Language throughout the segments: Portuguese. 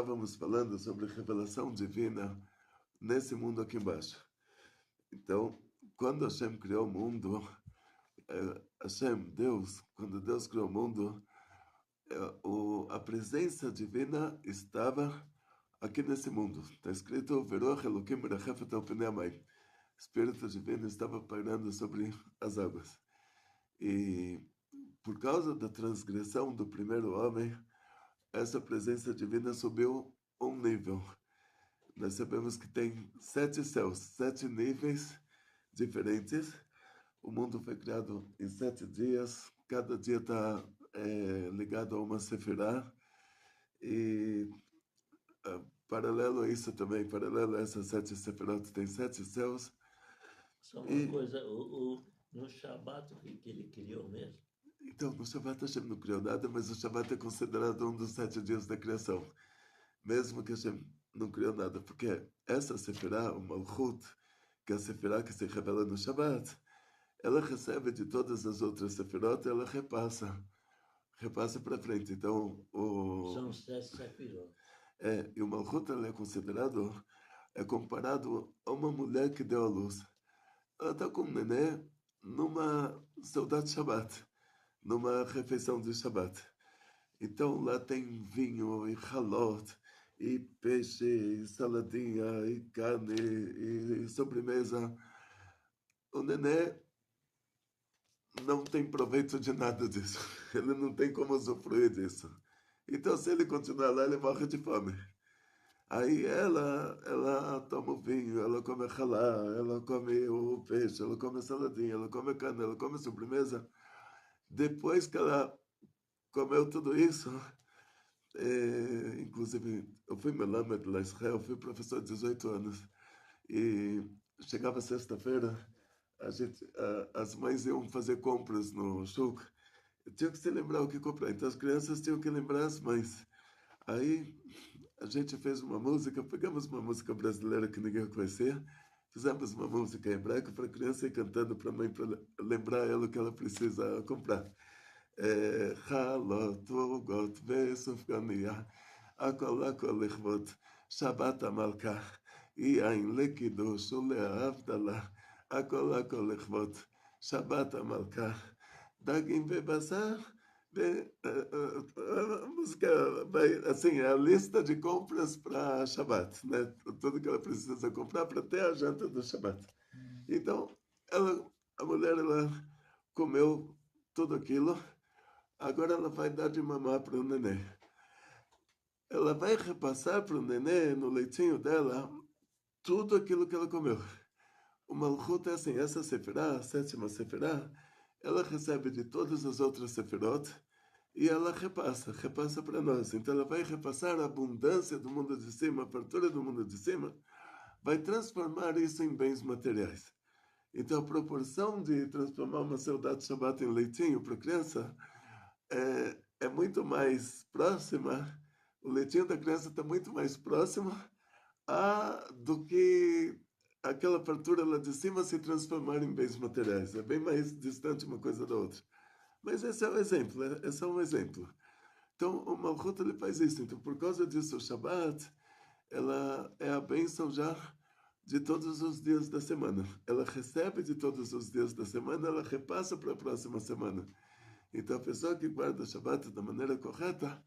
estávamos falando sobre revelação divina nesse mundo aqui embaixo. Então, quando Hashem criou o mundo, Hashem, Deus, quando Deus criou o mundo, a presença divina estava aqui nesse mundo. Está escrito, Veruach Elokim merachefet al pnei hamayim. Espírito divino estava pairando sobre as águas. E por causa da transgressão do primeiro homem, essa presença divina subiu um nível. Nós sabemos que tem 7 céus, 7 níveis diferentes. O mundo foi criado em 7 dias. Cada dia está ligado a uma sefirá. E paralelo a isso também, paralelo a essas 7 sefirot, tem 7 céus. Só uma coisa, no Shabat que ele criou mesmo? Então, no Shabat Hashem não criou nada, mas o Shabat é considerado um dos 7 dias da criação. Mesmo que Hashem não criou nada, porque essa Sefirah, o Malchut, que é a Sefirah que se revela no Shabat, ela recebe de todas as outras Sefirot, ela repassa para frente. Então, São 7 Sefirot. E o Malchut é considerado, é comparado a uma mulher que deu à luz. Ela está com um nenê numa saudade Shabat, numa refeição de Shabat. Então lá tem vinho e halot, e peixe, e saladinha, e carne, e sobremesa. O nenê não tem proveito de nada disso. Ele não tem como usufruir disso. Então, se ele continuar lá, ele morre de fome. Aí ela toma o vinho, ela come halá, ela come o peixe, ela come a saladinha, ela come a carne, ela come a sobremesa. Depois que ela comeu tudo isso, inclusive, eu fui melamed lá em Israel, fui professor de 18 anos, e chegava sexta-feira, as mães iam fazer compras no shuk, tinha que se lembrar o que comprar, então as crianças tinham que lembrar as mães. Aí a gente fez uma música, pegamos uma música brasileira que ninguém conhecia, fizemos uma música em hebraico para a criança ir cantando para a mãe, para lembrar ela o que ela precisa comprar. חלות ועוגות וסופגניה, הכל הכל לכבוד שבת המלכה, יין לקידוש ולהבדלה, הכל הכל לכבוד שבת המלכה, דגים ובשר, música assim, é a lista de compras para Shabat, né? Tudo que ela precisa comprar para ter a janta do Shabat. Então, a mulher, ela comeu tudo aquilo. Agora ela vai dar de mamar para o nenê. Ela vai repassar para o nenê, no leitinho dela, tudo aquilo que ela comeu. O Malchut é assim, essa Sefirah, a 7ª Sefirah, ela recebe de todas as outras Sefirot e ela repassa para nós. Então ela vai repassar a abundância do mundo de cima, a fartura do mundo de cima, vai transformar isso em bens materiais. Então a proporção de transformar uma saudade Shabbat em leitinho para a criança é muito mais próxima, o leitinho da criança está muito mais próximo do que aquela fartura lá de cima se transformar em bens materiais. É bem mais distante uma coisa da outra. Mas esse é o exemplo, é só um exemplo. Então, o Malchut, ele faz isso. Então, por causa disso, o Shabbat, ela é a bênção já de todos os dias da semana. Ela recebe de todos os dias da semana, ela repassa para a próxima semana. Então, a pessoa que guarda o Shabbat da maneira correta,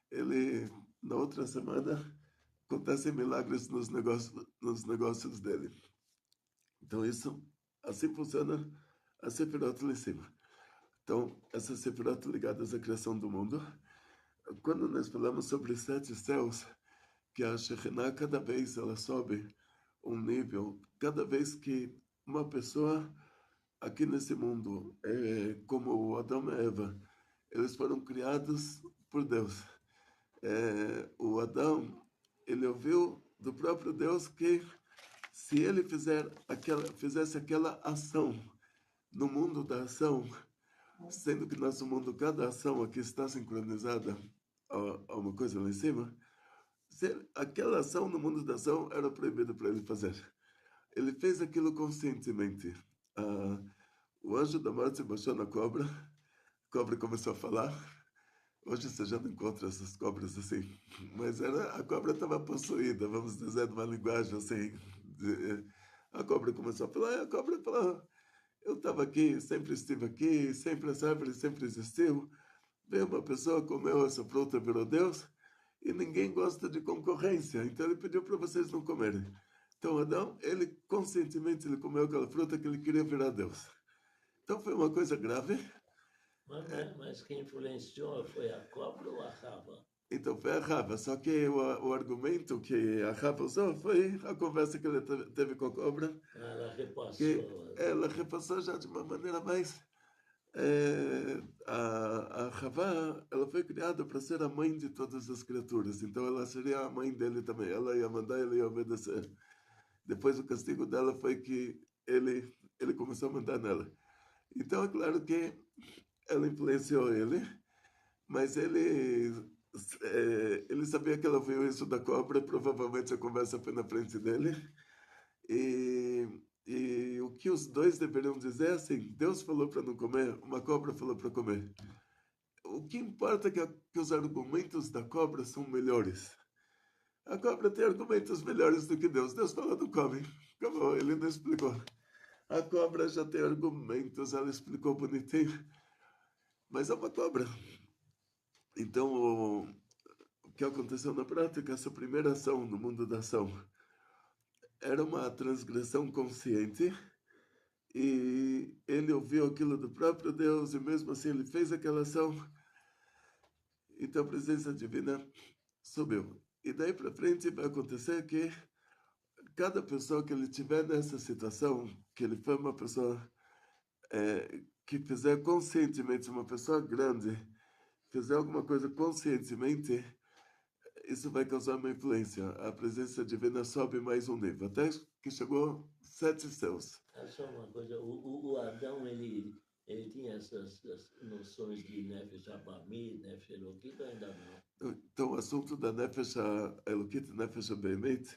ele, na outra semana, acontecem milagres nos negócios dele. Então, isso, assim funciona a Sefirot lá em cima. Então, essas Sefirot ligadas à criação do mundo. Quando nós falamos sobre 7 céus, que a Shekhinah, cada vez ela sobe um nível, cada vez que uma pessoa aqui nesse mundo, como o Adão e Eva, eles foram criados por Deus. O Adão, ele ouviu do próprio Deus que se ele fizesse aquela ação no mundo da ação, sendo que nosso mundo, cada ação aqui está sincronizada a uma coisa lá em cima, aquela ação no mundo da ação era proibida para ele fazer. Ele fez aquilo conscientemente. O anjo da morte baixou na cobra, a cobra começou a falar, Hoje você já não encontra essas cobras assim, mas a cobra estava possuída, vamos dizer, numa linguagem assim. A cobra começou a falar, a cobra falou, eu estava aqui, sempre estive aqui, sempre essa árvore sempre existiu. Veio uma pessoa, comeu essa fruta, virou Deus, e ninguém gosta de concorrência, então ele pediu para vocês não comerem. Então Adão, ele conscientemente ele comeu aquela fruta que ele queria virar Deus. Então foi uma coisa grave. Mas quem influenciou foi a cobra ou a raba? Então foi a Rava, só que o argumento que a Rava usou foi a conversa que ele teve com a cobra, Ela que repassou. ela repassou já de uma maneira mais... a Rava, ela foi criada para ser a mãe de todas as criaturas, então ela seria a mãe dele também, ela ia mandar, ele ia obedecer. Depois o castigo dela foi que ele começou a mandar nela. Então é claro que ela influenciou ele, mas ele sabia que ela ouviu isso da cobra, provavelmente a conversa foi na frente dele. E, e o que os dois deveriam dizer é assim: Deus falou para não comer, uma cobra falou para comer. O que importa é que os argumentos da cobra são melhores. A cobra tem argumentos melhores do que Deus. Deus falou não come. Acabou, ele não explicou. A cobra já tem argumentos, ela explicou bonitinho. Mas é uma cobra. Então, o que aconteceu na prática, essa primeira ação no mundo da ação, era uma transgressão consciente e ele ouviu aquilo do próprio Deus e mesmo assim ele fez aquela ação. Então a presença divina subiu. E daí para frente vai acontecer que cada pessoa que ele tiver nessa situação, que ele foi uma pessoa que fizer conscientemente, uma pessoa grande, fizer alguma coisa conscientemente, isso vai causar uma influência. A presença divina sobe mais um nível, até que chegou 7 céus. É só uma coisa, o Adão, ele tinha essas noções de Nefesh Abami, Nefesh Elokit, ou ainda não? Então, o assunto da Nefesh Elokit, Nefesh Behemet,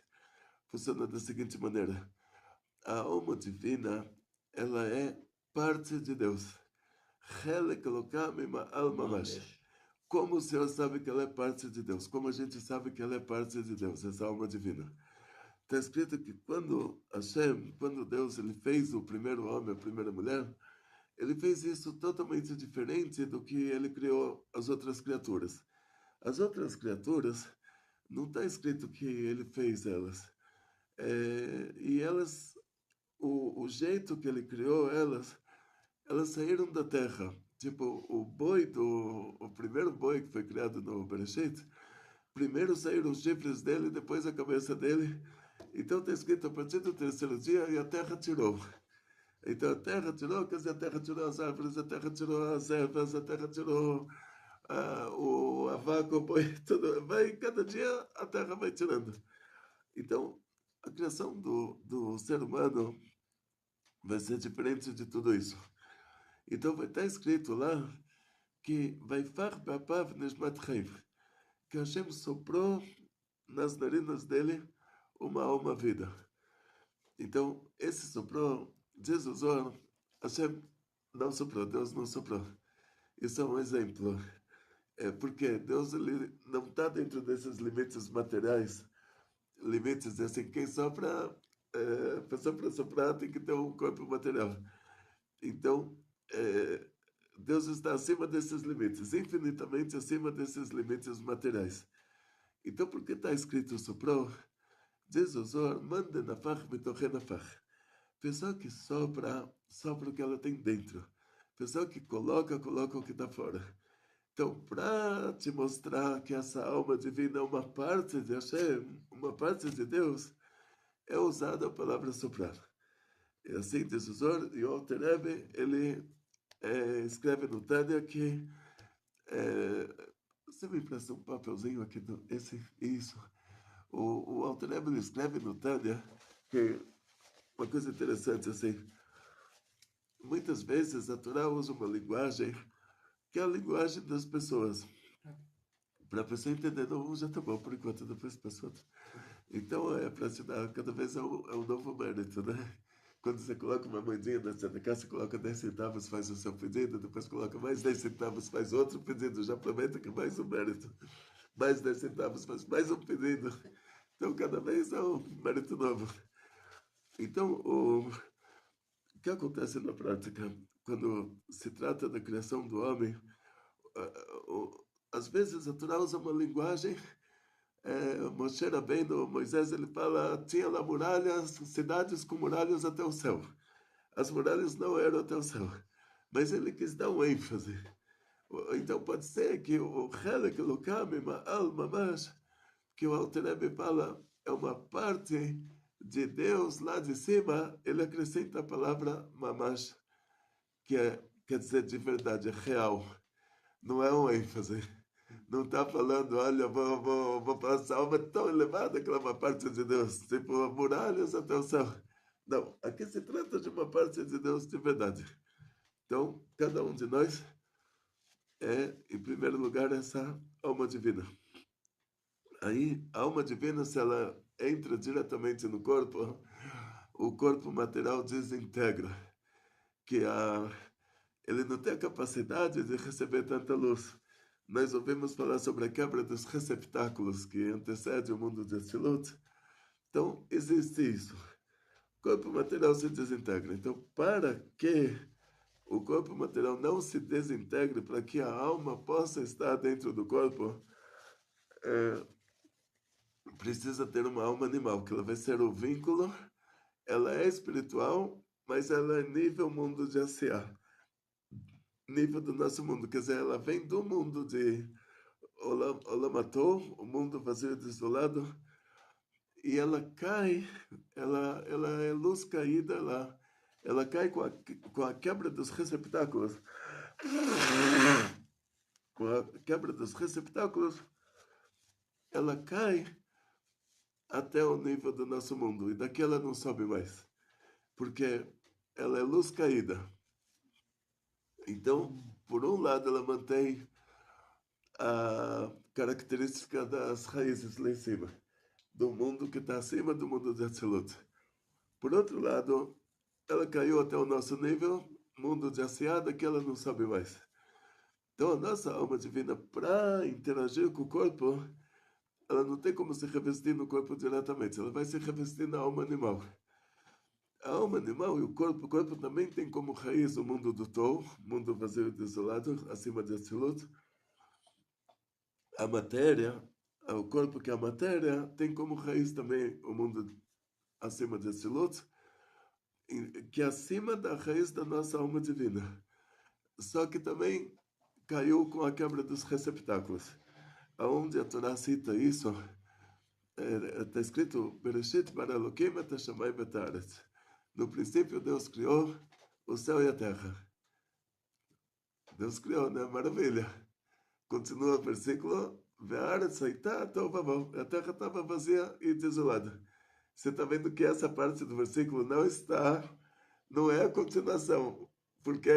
funciona da seguinte maneira. A alma divina, ela é parte de Deus. Helek Elokam ima alma mash. Como o Senhor sabe que ela é parte de Deus? Como a gente sabe que ela é parte de Deus, essa alma divina? Está escrito que quando Deus ele fez o primeiro homem, a primeira mulher, ele fez isso totalmente diferente do que ele criou as outras criaturas. As outras criaturas, não está escrito que ele fez elas. E elas, o jeito que ele criou elas saíram da terra. Tipo, o primeiro boi que foi criado no Bereshit, primeiro saíram os chifres dele, depois a cabeça dele. Então está escrito, a partir do terceiro dia, e a terra tirou. Então a terra tirou, quer dizer, a terra tirou as árvores, a terra tirou as ervas, a terra tirou a vaca, o boi, tudo. Cada dia a terra vai tirando. Então, a criação do ser humano vai ser diferente de tudo isso. Então vai estar escrito lá que vai far papav neshmat chayv, que Hashem soprou nas narinas dele uma alma vida. Então, esse soprou, diz o Zohar, Hashem não soprou, Deus não soprou. Isso é um exemplo. Porque Deus ele não está dentro desses limites materiais, limites assim, quem sopra, pessoa para soprar tem que ter um corpo material. Então, Deus está acima desses limites, infinitamente acima desses limites materiais. Então, por que está escrito soprou? Diz o Zohar, manda nafach mitoche nafach. Pessoa que sopra o que ela tem dentro. Pessoa que coloca o que está fora. Então, para te mostrar que essa alma divina é uma parte de Hashem, uma parte de Deus, é usada a palavra soprar. E assim diz o Zohar, e o Alter Rebbe, ele escreve no Tânia que... você me empresta um papelzinho aqui? Isso. O Alter Rebbe, ele escreve no Tânia que uma coisa interessante, assim, muitas vezes a Torá usa uma linguagem que é a linguagem das pessoas. Para a pessoa entender, não, já está bom por enquanto, depois passou. Então, para te dar, cada vez é um novo mérito, né? quando você coloca uma moedinha da tzedakah, você coloca 10 centavos, faz o seu pedido, depois coloca mais 10 centavos, faz outro pedido, já promete que mais um mérito. Mais 10 centavos, faz mais um pedido. Então, cada vez é um mérito novo. Então, o que acontece na prática? Quando se trata da criação do homem, às vezes a Torá usa uma linguagem, Moshe Rabbeinu, Moisés, ele fala, tinha lá muralhas, cidades com muralhas até o céu. As muralhas não eram até o céu, mas ele quis dar um ênfase. Então pode ser que o Helek Elokam, Ma'al Mamash, que o Alter Rebbe fala, é uma parte de Deus lá de cima, ele acrescenta a palavra Mamash, que quer dizer de verdade, é real. Não é um ênfase. Não está falando, olha, vou passar alma tão elevada que ela é uma parte de Deus, tipo muralhas até o céu. Não, aqui se trata de uma parte de Deus de verdade. Então, cada um de nós é, em primeiro lugar, essa alma divina. Aí, a alma divina, se ela entra diretamente no corpo, o corpo material desintegra, que ele não tem a capacidade de receber tanta luz. Nós ouvimos falar sobre a quebra dos receptáculos que antecede o mundo de Atzilut. Então, existe isso. O corpo material se desintegra. Então, para que o corpo material não se desintegre, para que a alma possa estar dentro do corpo, precisa ter uma alma animal, que ela vai ser o vínculo. Ela é espiritual, mas ela é nível mundo de Asiá. Nível do nosso mundo, quer dizer, ela vem do mundo de Olamatou, o mundo vazio e desolado, e ela cai, ela é luz caída, ela cai com a quebra dos receptáculos. Com a quebra dos receptáculos, ela cai até o nível do nosso mundo, e daqui ela não sobe mais, porque ela é luz caída. Então, por um lado, ela mantém a característica das raízes lá em cima, do mundo que está acima do mundo de Atzilut. Por outro lado, ela caiu até o nosso nível, mundo de Asiada, que ela não sabe mais. Então, a nossa alma divina, para interagir com o corpo, ela não tem como se revestir no corpo diretamente, ela vai se revestir na alma animal. A alma animal e o corpo também tem como raiz o mundo do Tou, mundo vazio e desolado, acima de Atzilut. A matéria, o corpo que é a matéria, tem como raiz também o mundo acima de Atzilut, que é acima da raiz da nossa alma divina. Só que também caiu com a quebra dos receptáculos. Aonde a Torá cita isso, está escrito, Bereshit bara Elokim et hashamayim et haaretz. No princípio, Deus criou o céu e a terra. Deus criou, né? Maravilha. Continua o versículo, Ve'aretz haitá tohu vavohu. A terra estava vazia e desolada. Você está vendo que essa parte do versículo não é a continuação, porque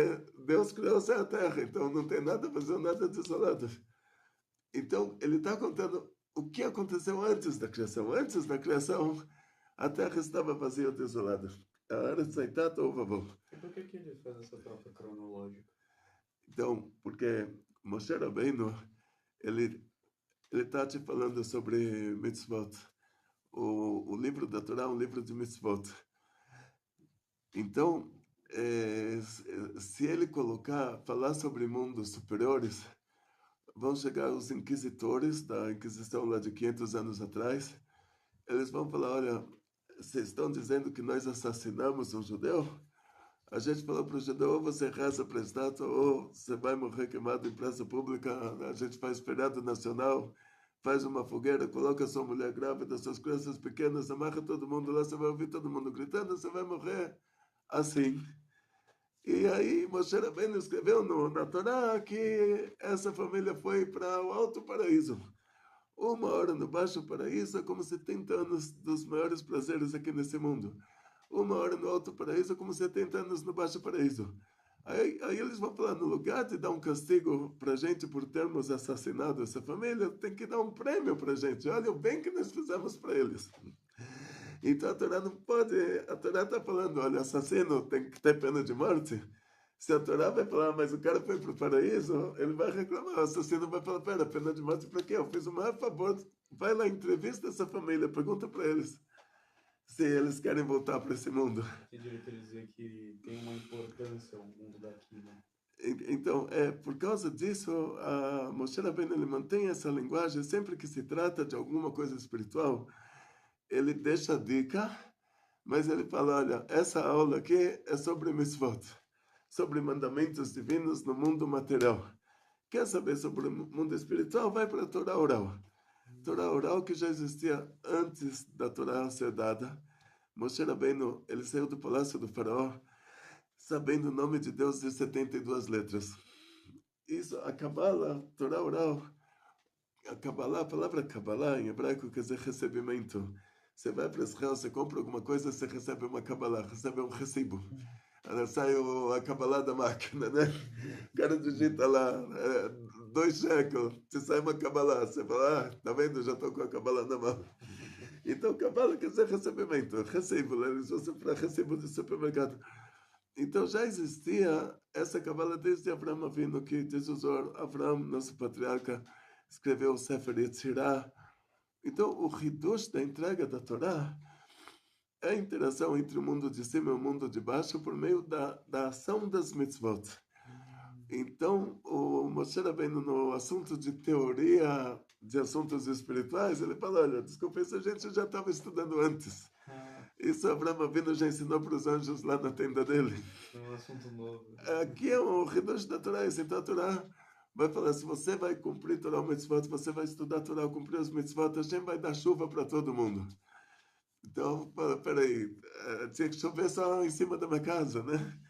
Deus criou o céu e a terra, então não tem nada vazio, nada desolado. Então, ele está contando o que aconteceu antes da criação. Antes da criação, a terra estava vazia e desolada. E por que ele faz essa troca cronológica? Então, porque Moshe Rabbeinu, ele está te falando sobre mitzvot. O livro da Torá é um livro de mitzvot. Então, se ele falar sobre mundos superiores, vão chegar os inquisitores da Inquisição lá de 500 anos atrás. Eles vão falar, olha, vocês estão dizendo que nós assassinamos um judeu? A gente falou para o judeu, ou você reza para a estátua, ou você vai morrer queimado em praça pública. A gente faz feriado nacional, faz uma fogueira, coloca sua mulher grávida, suas crianças pequenas, amarra todo mundo lá, você vai ouvir todo mundo gritando, você vai morrer assim. E aí Moshe Rabbeinu escreveu na Torá que essa família foi para o Alto Paraíso. 1 hora no Baixo Paraíso é como 70 anos dos maiores prazeres aqui nesse mundo. 1 hora no Alto Paraíso é como 70 anos no Baixo Paraíso. Aí eles vão falar, no lugar de dar um castigo para a gente por termos assassinado essa família, tem que dar um prêmio para a gente. Olha o bem que nós fizemos para eles. Então a Torá não pode, a Torá está falando, olha, assassino tem que ter pena de morte. Se a Torá vai falar, mas o cara foi para o paraíso, ele vai reclamar, o assassino vai falar, pera, pena de morte para quê? Eu fiz o maior favor, vai lá, entrevista essa família, pergunta para eles se eles querem voltar para esse mundo. Entendi ele quer dizer que tem uma importância o mundo daqui, né? Então, por causa disso, a Moshe Rabbeinu ele mantém essa linguagem sempre que se trata de alguma coisa espiritual. Ele deixa a dica, mas ele fala, olha, essa aula aqui é sobre mitzvot, sobre mandamentos divinos no mundo material. Quer saber sobre o mundo espiritual? Vai para a Torá oral. Torá oral que já existia antes da Torá ser dada. Moshe Rabbeinu, ele saiu do palácio do faraó, sabendo o nome de Deus de 72 letras. Isso, a Kabbalah, Torá oral, a Kabbalah, a palavra Kabbalah em hebraico quer dizer recebimento. Você vai para Israel, você compra alguma coisa, você recebe uma Kabbalah, recebe um recibo. Sai a Kabbalah da máquina, né? O cara digita lá, 2 shekels, você sai uma Kabbalah, você fala, tá vendo, já estou com a Kabbalah na mão. Então, Kabbalah quer dizer recebimento, recibo, eles usam para recibo de supermercado. Então já existia essa Kabbalah desde Avraham Avinu, que diz o Zohar, Avraham, nosso patriarca, escreveu o Sefer Yetzirah. Então o Hidush da entrega da Torá é a interação entre o mundo de cima e o mundo de baixo por meio da ação das mitzvot. Então o Moshe Rabbeinu, no assunto de teoria de assuntos espirituais, ele fala, olha, desculpa, isso a gente já estava estudando antes. Isso Avraham Avinu já ensinou para os anjos lá na tenda dele. É um assunto novo. Aqui é o Hidush da Torá. Então a Torá vai falar, se você vai cumprir Torá o mitzvot, você vai estudar Torá, cumprir os mitzvot, a gente vai dar chuva para todo mundo. Então, peraí, tinha que chover só em cima da minha casa, né?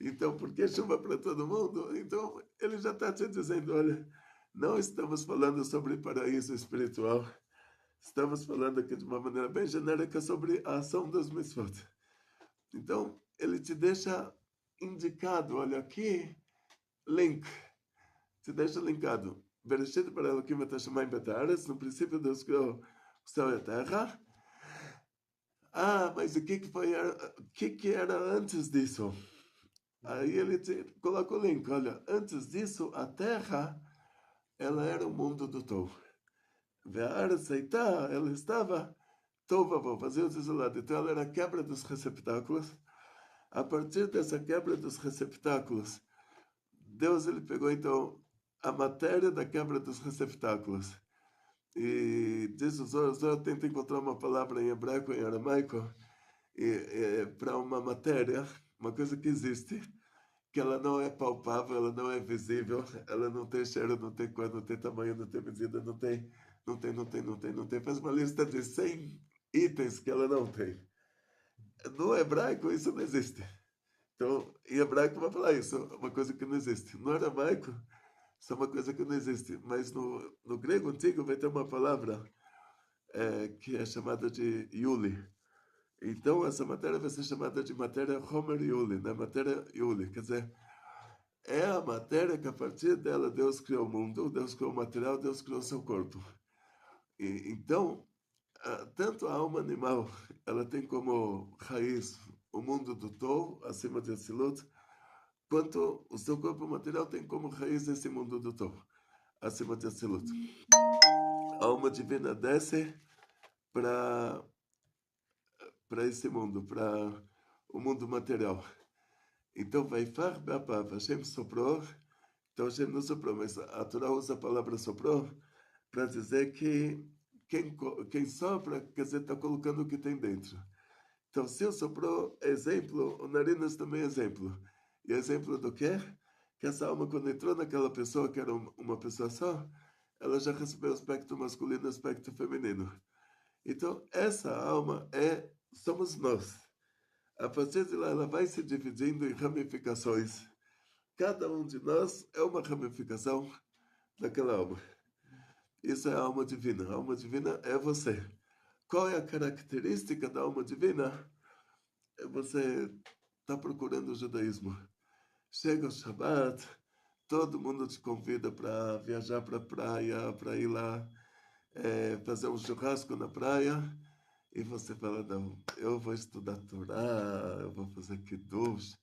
Então, por que chuva para todo mundo? Então, ele já está te dizendo, olha, não estamos falando sobre paraíso espiritual. Estamos falando aqui de uma maneira bem genérica sobre a ação dos mitzvot. Então, ele te deixa indicado, olha aqui, link, te deixa linkado. Bereshit bara Elokim et hashamayim v'et haaretz, no princípio Deus criou o céu e a terra. Mas o que era antes disso? Aí ele te coloca o link, olha, antes disso, a terra, ela era o mundo do Tov. Ela estava Tovavó, vazio desolado. Então ela era a quebra dos receptáculos. A partir dessa quebra dos receptáculos, Deus ele pegou então a matéria da quebra dos receptáculos. E diz o Zohar tenta encontrar uma palavra em hebraico, em aramaico, para uma matéria, uma coisa que existe, que ela não é palpável, ela não é visível, ela não tem cheiro, não tem cor, não tem tamanho, não tem medida, não tem. Faz uma lista de 100 itens que ela não tem. No hebraico, isso não existe. Então, em hebraico vai falar isso, uma coisa que não existe. No aramaico, isso é uma coisa que não existe. Mas no grego antigo vai ter uma palavra que é chamada de Yuli. Então, essa matéria vai ser chamada de matéria Homer Yuli, né? Matéria Yuli, quer dizer, é a matéria que a partir dela Deus criou o mundo, Deus criou o material, Deus criou o seu corpo. Então, tanto a alma animal, ela tem como raiz o mundo do Tov, acima de Atzilut, quanto o seu corpo material tem como raiz esse mundo do Tov, acima de Atzilut. A alma divina desce para esse mundo, para o mundo material. Então, vai far be'apav, Hashem soprou, então Hashem não soprou, mas a Torá usa a palavra soprou para dizer que quem sopra, quer dizer, está colocando o que tem dentro. Então, se eu soprou exemplo, o narinas também é exemplo. E exemplo do quê? Que essa alma, quando entrou naquela pessoa, que era uma pessoa só, ela já recebeu o aspecto masculino e o aspecto feminino. Então, essa alma somos nós. A partir de lá, ela vai se dividindo em ramificações. Cada um de nós é uma ramificação daquela alma. Isso é a alma divina. A alma divina é você. Qual é a característica da alma divina? Você está procurando o judaísmo. Chega o Shabbat, todo mundo te convida para viajar para a praia, para ir lá fazer um churrasco na praia. e você fala, não, eu vou estudar Torá, eu vou fazer Kiddush.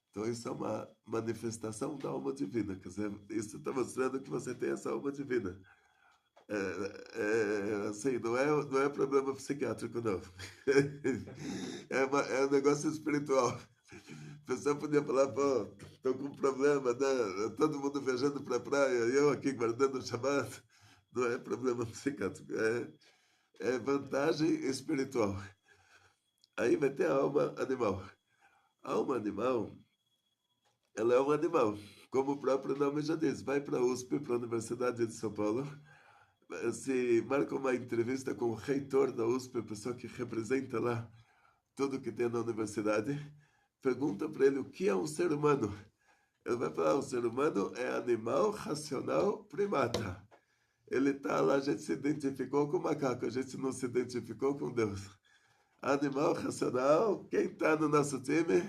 Então isso é uma manifestação da alma divina, quer dizer, isso está mostrando que você tem essa alma divina. Assim, não é problema psiquiátrico, não. É um negócio espiritual. A pessoa podia falar, pô, estou com um problema, né? Todo mundo viajando para a praia, e eu aqui guardando o Shabbat. Não é problema psiquiátrico, é vantagem espiritual. Aí vai ter a alma animal. A alma animal, ela é um animal, como o próprio nome já diz. Vai para a USP, para a Universidade de São Paulo, se marca uma entrevista com o reitor da USP, a pessoa que representa lá tudo que tem na universidade, pergunta para ele o que é um ser humano. Ele vai falar, o ser humano é animal racional primata. Ele está lá, a gente se identificou com o macaco, a gente não se identificou com Deus. Animal racional, quem está no nosso time?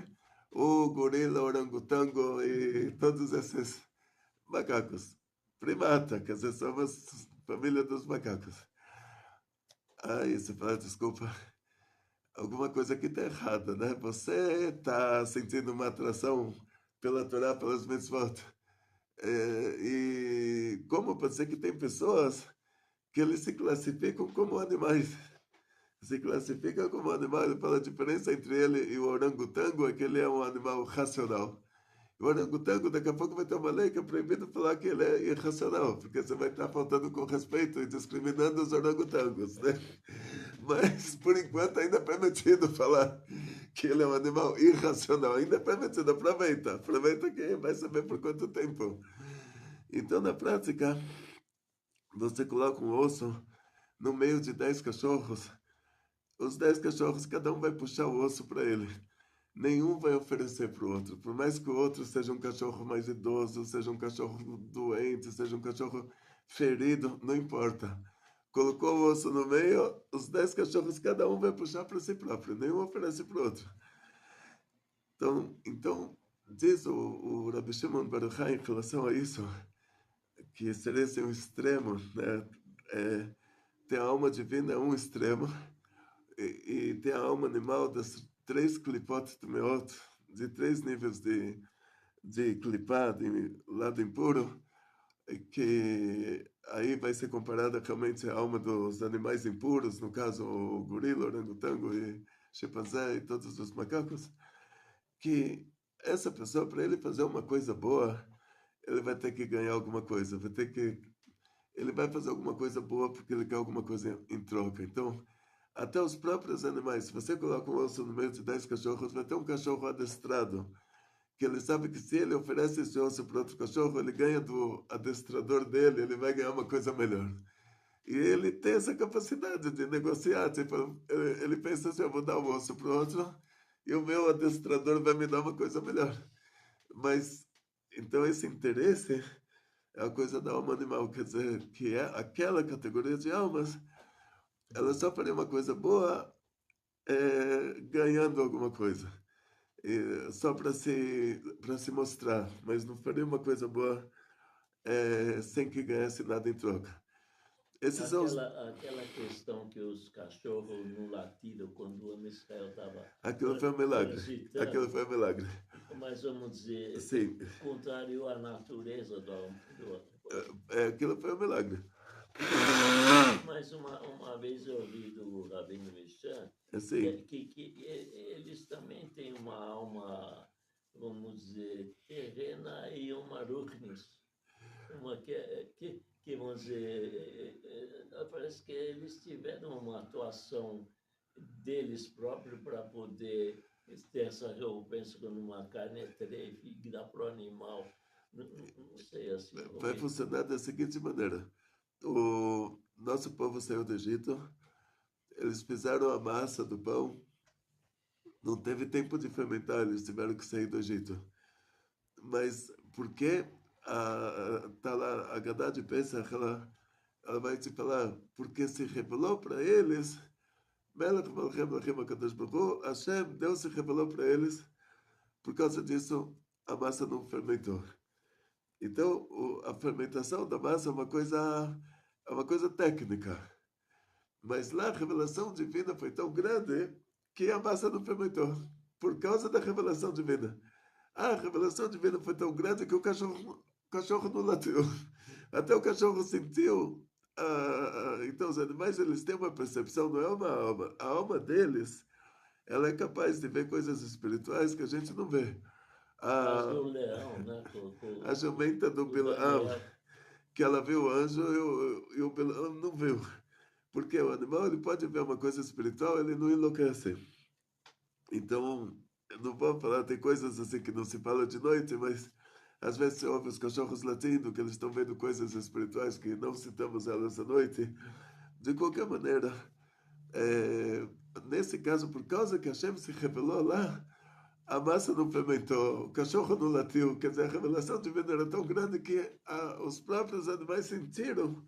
O gorila, o orangotango e todos esses macacos. Primata, quer dizer, somos família dos macacos. Aí você fala, desculpa, alguma coisa aqui está errada, né? Você está sentindo uma atração pela Torá, pelas mitzvot. E como pode ser que tem pessoas que eles se classificam como animais? Se classificam como animais pela diferença entre ele e o orangotango, é que ele é um animal racional. O orangotango, daqui a pouco vai ter uma lei que é proibido falar que ele é irracional, porque você vai estar faltando com respeito e discriminando os orangotangos, né? Mas, por enquanto, ainda é permitido falar que ele é um animal irracional. Ainda é permitido, aproveita. Aproveita que vai saber por quanto tempo. Então, na prática, você coloca um osso no meio de 10 cachorros. Os 10 cachorros, cada um vai puxar o osso para ele. Nenhum vai oferecer para o outro. Por mais que o outro seja um cachorro mais idoso, seja um cachorro doente, seja um cachorro ferido, não importa. Colocou o osso no meio, os 10 cachorros, cada um vai puxar para si próprio. Nenhum oferece para o outro. Então diz o Rabbi Shimon Bar Yochai em relação a isso, que seria assim, um extremo, né? Tem a alma divina é um extremo, e tem a alma animal das 3 klipot meot, de 3 níveis de clipá, de lado impuro, que aí vai ser comparada realmente a alma dos animais impuros, no caso o gorila, o orangotango e chimpanzé e todos os macacos, que essa pessoa, para ele fazer uma coisa boa, ele vai ter que ganhar alguma coisa, ele vai fazer alguma coisa boa porque ele quer alguma coisa em troca. Então, até os próprios animais, se você coloca um osso no meio de 10 cachorros, vai ter um cachorro adestrado, que ele sabe que se ele oferece esse osso para outro cachorro, ele ganha do adestrador dele, ele vai ganhar uma coisa melhor. E ele tem essa capacidade de negociar. Tipo, ele pensa assim, eu vou dar o osso para o outro e o meu adestrador vai me dar uma coisa melhor. Mas, então, esse interesse é a coisa da alma animal, quer dizer, que é aquela categoria de almas, ela só faria uma coisa boa ganhando alguma coisa. Só para se mostrar, mas não faria uma coisa boa sem que ganhasse nada em troca. Esses são os... Aquela questão que os cachorros não latiram quando o Homem Israel estava Aquilo foi um milagre. Aquilo foi um milagre. Mas vamos dizer, Sim. contrário à natureza do aquilo foi um milagre. Mas uma vez eu ouvi do Rabino Michan que eles também têm uma alma, vamos dizer, terrena e uma ruchnis. Uma que vamos dizer, parece que eles tiveram uma atuação deles próprios para poder ter essa, eu penso que numa carne é trefe, que dá para o animal, não sei assim. Vai funcionar da seguinte maneira: o nosso povo saiu do Egito, eles fizeram a massa do pão, não teve tempo de fermentar, eles tiveram que sair do Egito. Mas por que tá lá a Gadá de Pesach, ela vai te falar, porque se revelou para eles, Melech Malchem Lachem HaKadosh Baruch Hu, Hashem, Deus se revelou para eles, por causa disso a massa não fermentou. Então a fermentação da massa é uma coisa técnica. Mas lá a revelação divina foi tão grande que a massa não fermentou, por causa da revelação divina. A revelação divina foi tão grande que o cachorro não latiu. Até o cachorro sentiu. Então, os animais, eles têm uma percepção, não é uma alma. A alma deles, ela é capaz de ver coisas espirituais que a gente não vê. Caso do leão, né? A jumenta do Bilaam, que ela viu o anjo e o Bilaam não viu. Porque o animal, ele pode ver uma coisa espiritual, ele não enlouquece. Então, eu não vou falar, tem coisas assim que não se fala de noite, mas às vezes você ouve os cachorros latindo, que eles estão vendo coisas espirituais que não citamos elas à noite. De qualquer maneira, nesse caso, por causa que Hashem se revelou lá, a massa não fermentou, o cachorro não latiu, quer dizer, a revelação divina era tão grande que os próprios animais sentiram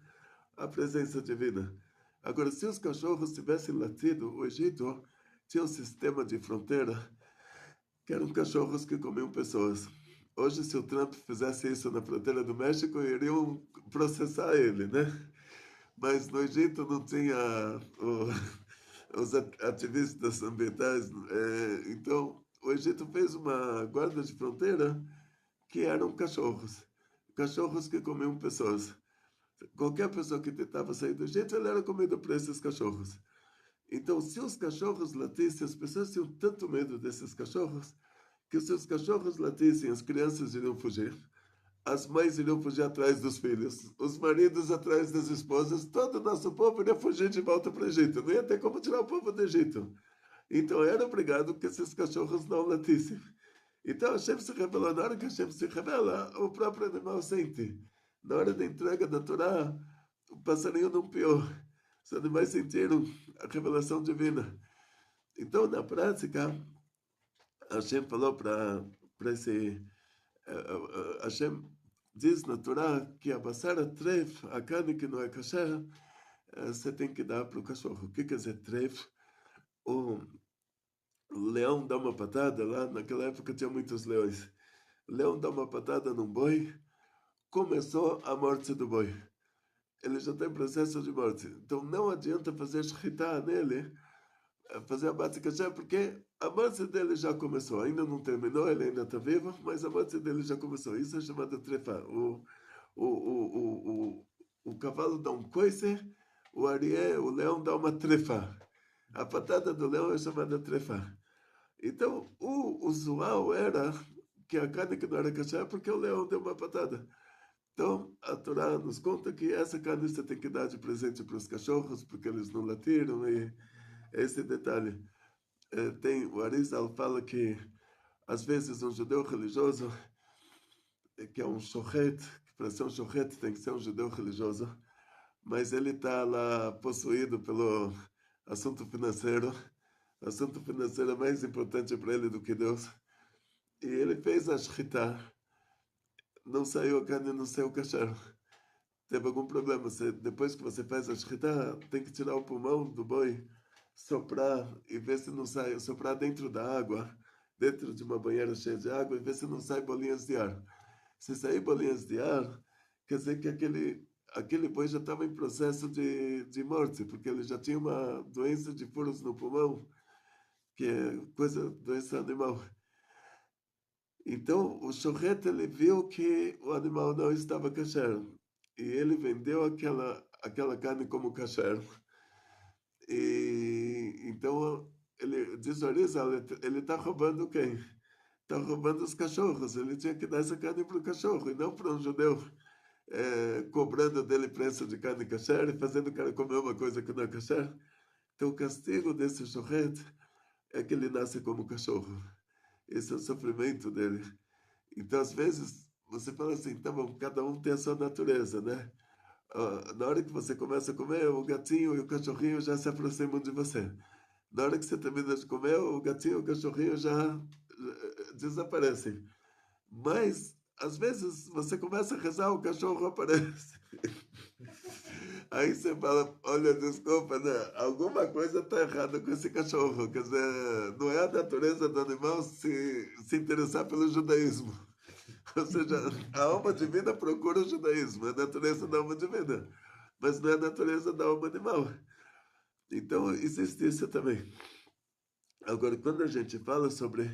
a presença divina. Agora, se os cachorros tivessem latido, o Egito tinha um sistema de fronteira que eram cachorros que comiam pessoas. Hoje, se o Trump fizesse isso na fronteira do México, iriam processar ele, né? Mas no Egito não tinha os ativistas ambientais. Então, o Egito fez uma guarda de fronteira que eram cachorros. Cachorros que comiam pessoas. Qualquer pessoa que tentava sair do Egito, ele era comido por esses cachorros. Então, se os cachorros latissem, as pessoas tinham tanto medo desses cachorros, que se os cachorros latissem, as crianças iriam fugir, as mães iriam fugir atrás dos filhos, os maridos atrás das esposas, todo o nosso povo iria fugir de volta para o Egito. Não ia ter como tirar o povo do Egito. Então, era obrigado que esses cachorros não latissem. Então, Hashem se revelou. Na hora que Hashem se revela, o próprio animal sente. Na hora da entrega da Torá, o passarinho não piou. Os animais sentiram a revelação divina. Então, na prática, Hashem falou para esse... Hashem diz na Torá que a basara tref, a carne que não é kasher, você tem que dar para o cachorro. O que quer dizer tref? O leão dá uma patada, lá naquela época tinha muitos leões. O leão dá uma patada num boi, começou a morte do boi. Ele já tem processo de morte. Então não adianta fazer shritá nele, fazer a bate kasher, porque a morte dele já começou. Ainda não terminou, ele ainda está vivo, mas a morte dele já começou. Isso é chamado trefa. O cavalo dá um coice, o leão dá uma trefa. A patada do leão é chamada trefa. Então, o usual era que a carne que não era kasher porque o leão deu uma patada. Então, a Torá nos conta que essa carne você tem que dar de presente para os cachorros, porque eles não latiram, e esse detalhe. O Arizal fala que, às vezes, um judeu religioso, que é um shochet, que para ser um shochet tem que ser um judeu religioso, mas ele está lá possuído pelo assunto financeiro. O assunto financeiro é mais importante para ele do que Deus. E ele fez a shritá. Não saiu a carne, não saiu o kasher. Teve algum problema. Depois que você faz a shritá, tem que tirar o pulmão do boi, soprar e ver se não sai. Soprar dentro da água, dentro de uma banheira cheia de água, e ver se não sai bolinhas de ar. Se sair bolinhas de ar, quer dizer que aquele boi já estava em processo de morte, porque ele já tinha uma doença de furos no pulmão, que é doença animal. Então, o shochet, ele viu que o animal não estava kasher. E ele vendeu aquela carne como kasher. E então, ele diz, ele está roubando quem? Está roubando os cachorros. Ele tinha que dar essa carne para o cachorro, e não para um judeu, cobrando dele preço de carne kasher e fazendo o cara comer uma coisa que não é kasher. Então, o castigo desse shochet é que ele nasce como cachorro. Esse é o sofrimento dele. Então, às vezes, você fala assim, tá bom, cada um tem a sua natureza, né? Na hora que você começa a comer, o gatinho e o cachorrinho já se aproximam de você. Na hora que você termina de comer, o gatinho e o cachorrinho já desaparecem. Mas, às vezes, você começa a rezar, o cachorro aparece. Aí você fala, olha, desculpa, né? Alguma coisa está errada com esse cachorro. Quer dizer, não é a natureza do animal se interessar pelo judaísmo. Ou seja, a alma divina procura o judaísmo, é a natureza da alma divina. Mas não é a natureza da alma animal. Então, existe isso também. Agora, quando a gente fala sobre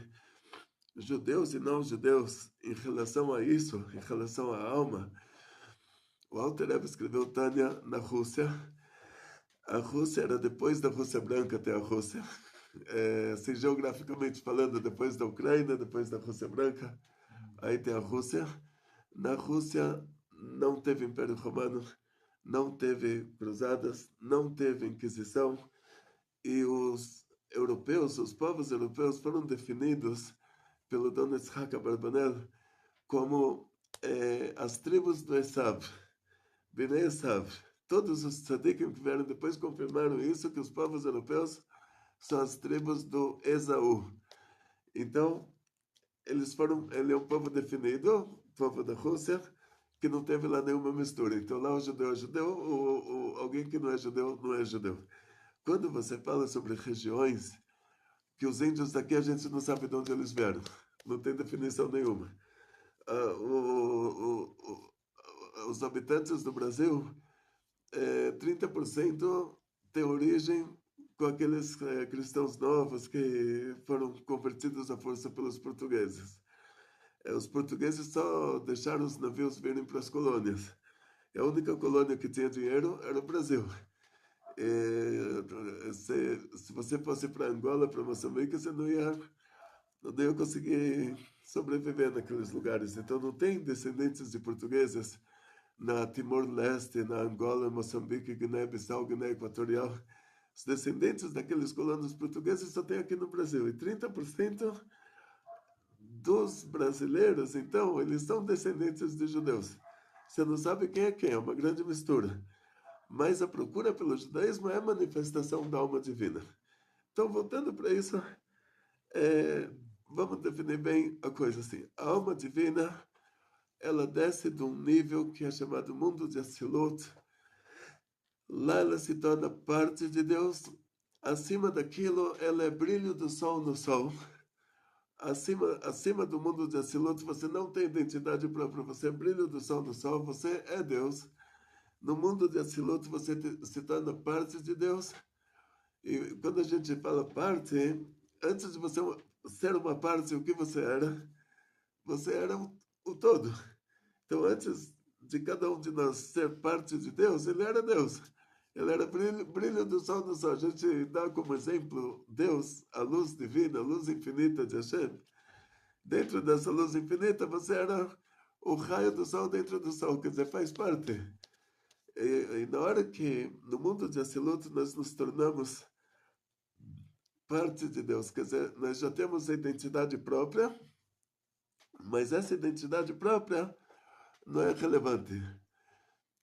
judeus e não judeus em relação a isso, em relação à alma, o Alter Rebbe escreveu Tânia na Rússia. A Rússia era depois da Rússia Branca até a Rússia. Assim, geograficamente falando, depois da Ucrânia, depois da Rússia Branca, aí tem a Rússia. Na Rússia não teve Império Romano, não teve cruzadas, não teve Inquisição, e os europeus, os povos europeus foram definidos pelo Dom Yitzhak Abarbanel como as tribos do Esav, Bnei Esav. Todos os tzadikim que vieram depois confirmaram isso, que os povos europeus são as tribos do Esaú. Então, ele é um povo definido, povo da Rússia, que não teve lá nenhuma mistura. Então, lá o judeu é judeu, alguém que não é judeu, não é judeu. Quando você fala sobre regiões, que os índios daqui a gente não sabe de onde eles vieram, não tem definição nenhuma. Os habitantes do Brasil, 30% tem origem com aqueles cristãos novos que foram convertidos à força pelos portugueses. Os portugueses só deixaram os navios virem para as colônias. A única colônia que tinha dinheiro era o Brasil. Se você fosse para Angola, para Moçambique, você não ia conseguir sobreviver naqueles lugares. Então, não tem descendentes de portugueses na Timor-Leste, na Angola, Moçambique, Guiné-Bissau, Guiné Equatorial. Os descendentes daqueles colonos portugueses só tem aqui no Brasil. E 30% dos brasileiros, então, eles são descendentes de judeus. Você não sabe quem, é uma grande mistura. Mas a procura pelo judaísmo é a manifestação da alma divina. Então, voltando para isso, vamos definir bem a coisa assim. A alma divina, ela desce de um nível que é chamado mundo de Atzilut. Lá ela se torna parte de Deus. Acima daquilo, ela é brilho do sol no sol. Acima do mundo de Atzilut, você não tem identidade própria. Você é brilho do sol no sol, você é Deus. No mundo de Atzilut, você se torna parte de Deus. E quando a gente fala parte, antes de você ser uma parte, o que você era? Você era o todo. Então, antes de cada um de nós ser parte de Deus, ele era Deus. Ele era brilho do sol no sol. A gente dá como exemplo Deus, a luz divina, a luz infinita de Hashem. Dentro dessa luz infinita, você era o raio do sol dentro do sol, quer dizer, faz parte. E na hora que, no mundo de Atzilut, nós nos tornamos parte de Deus, quer dizer, nós já temos a identidade própria, mas essa identidade própria não é relevante.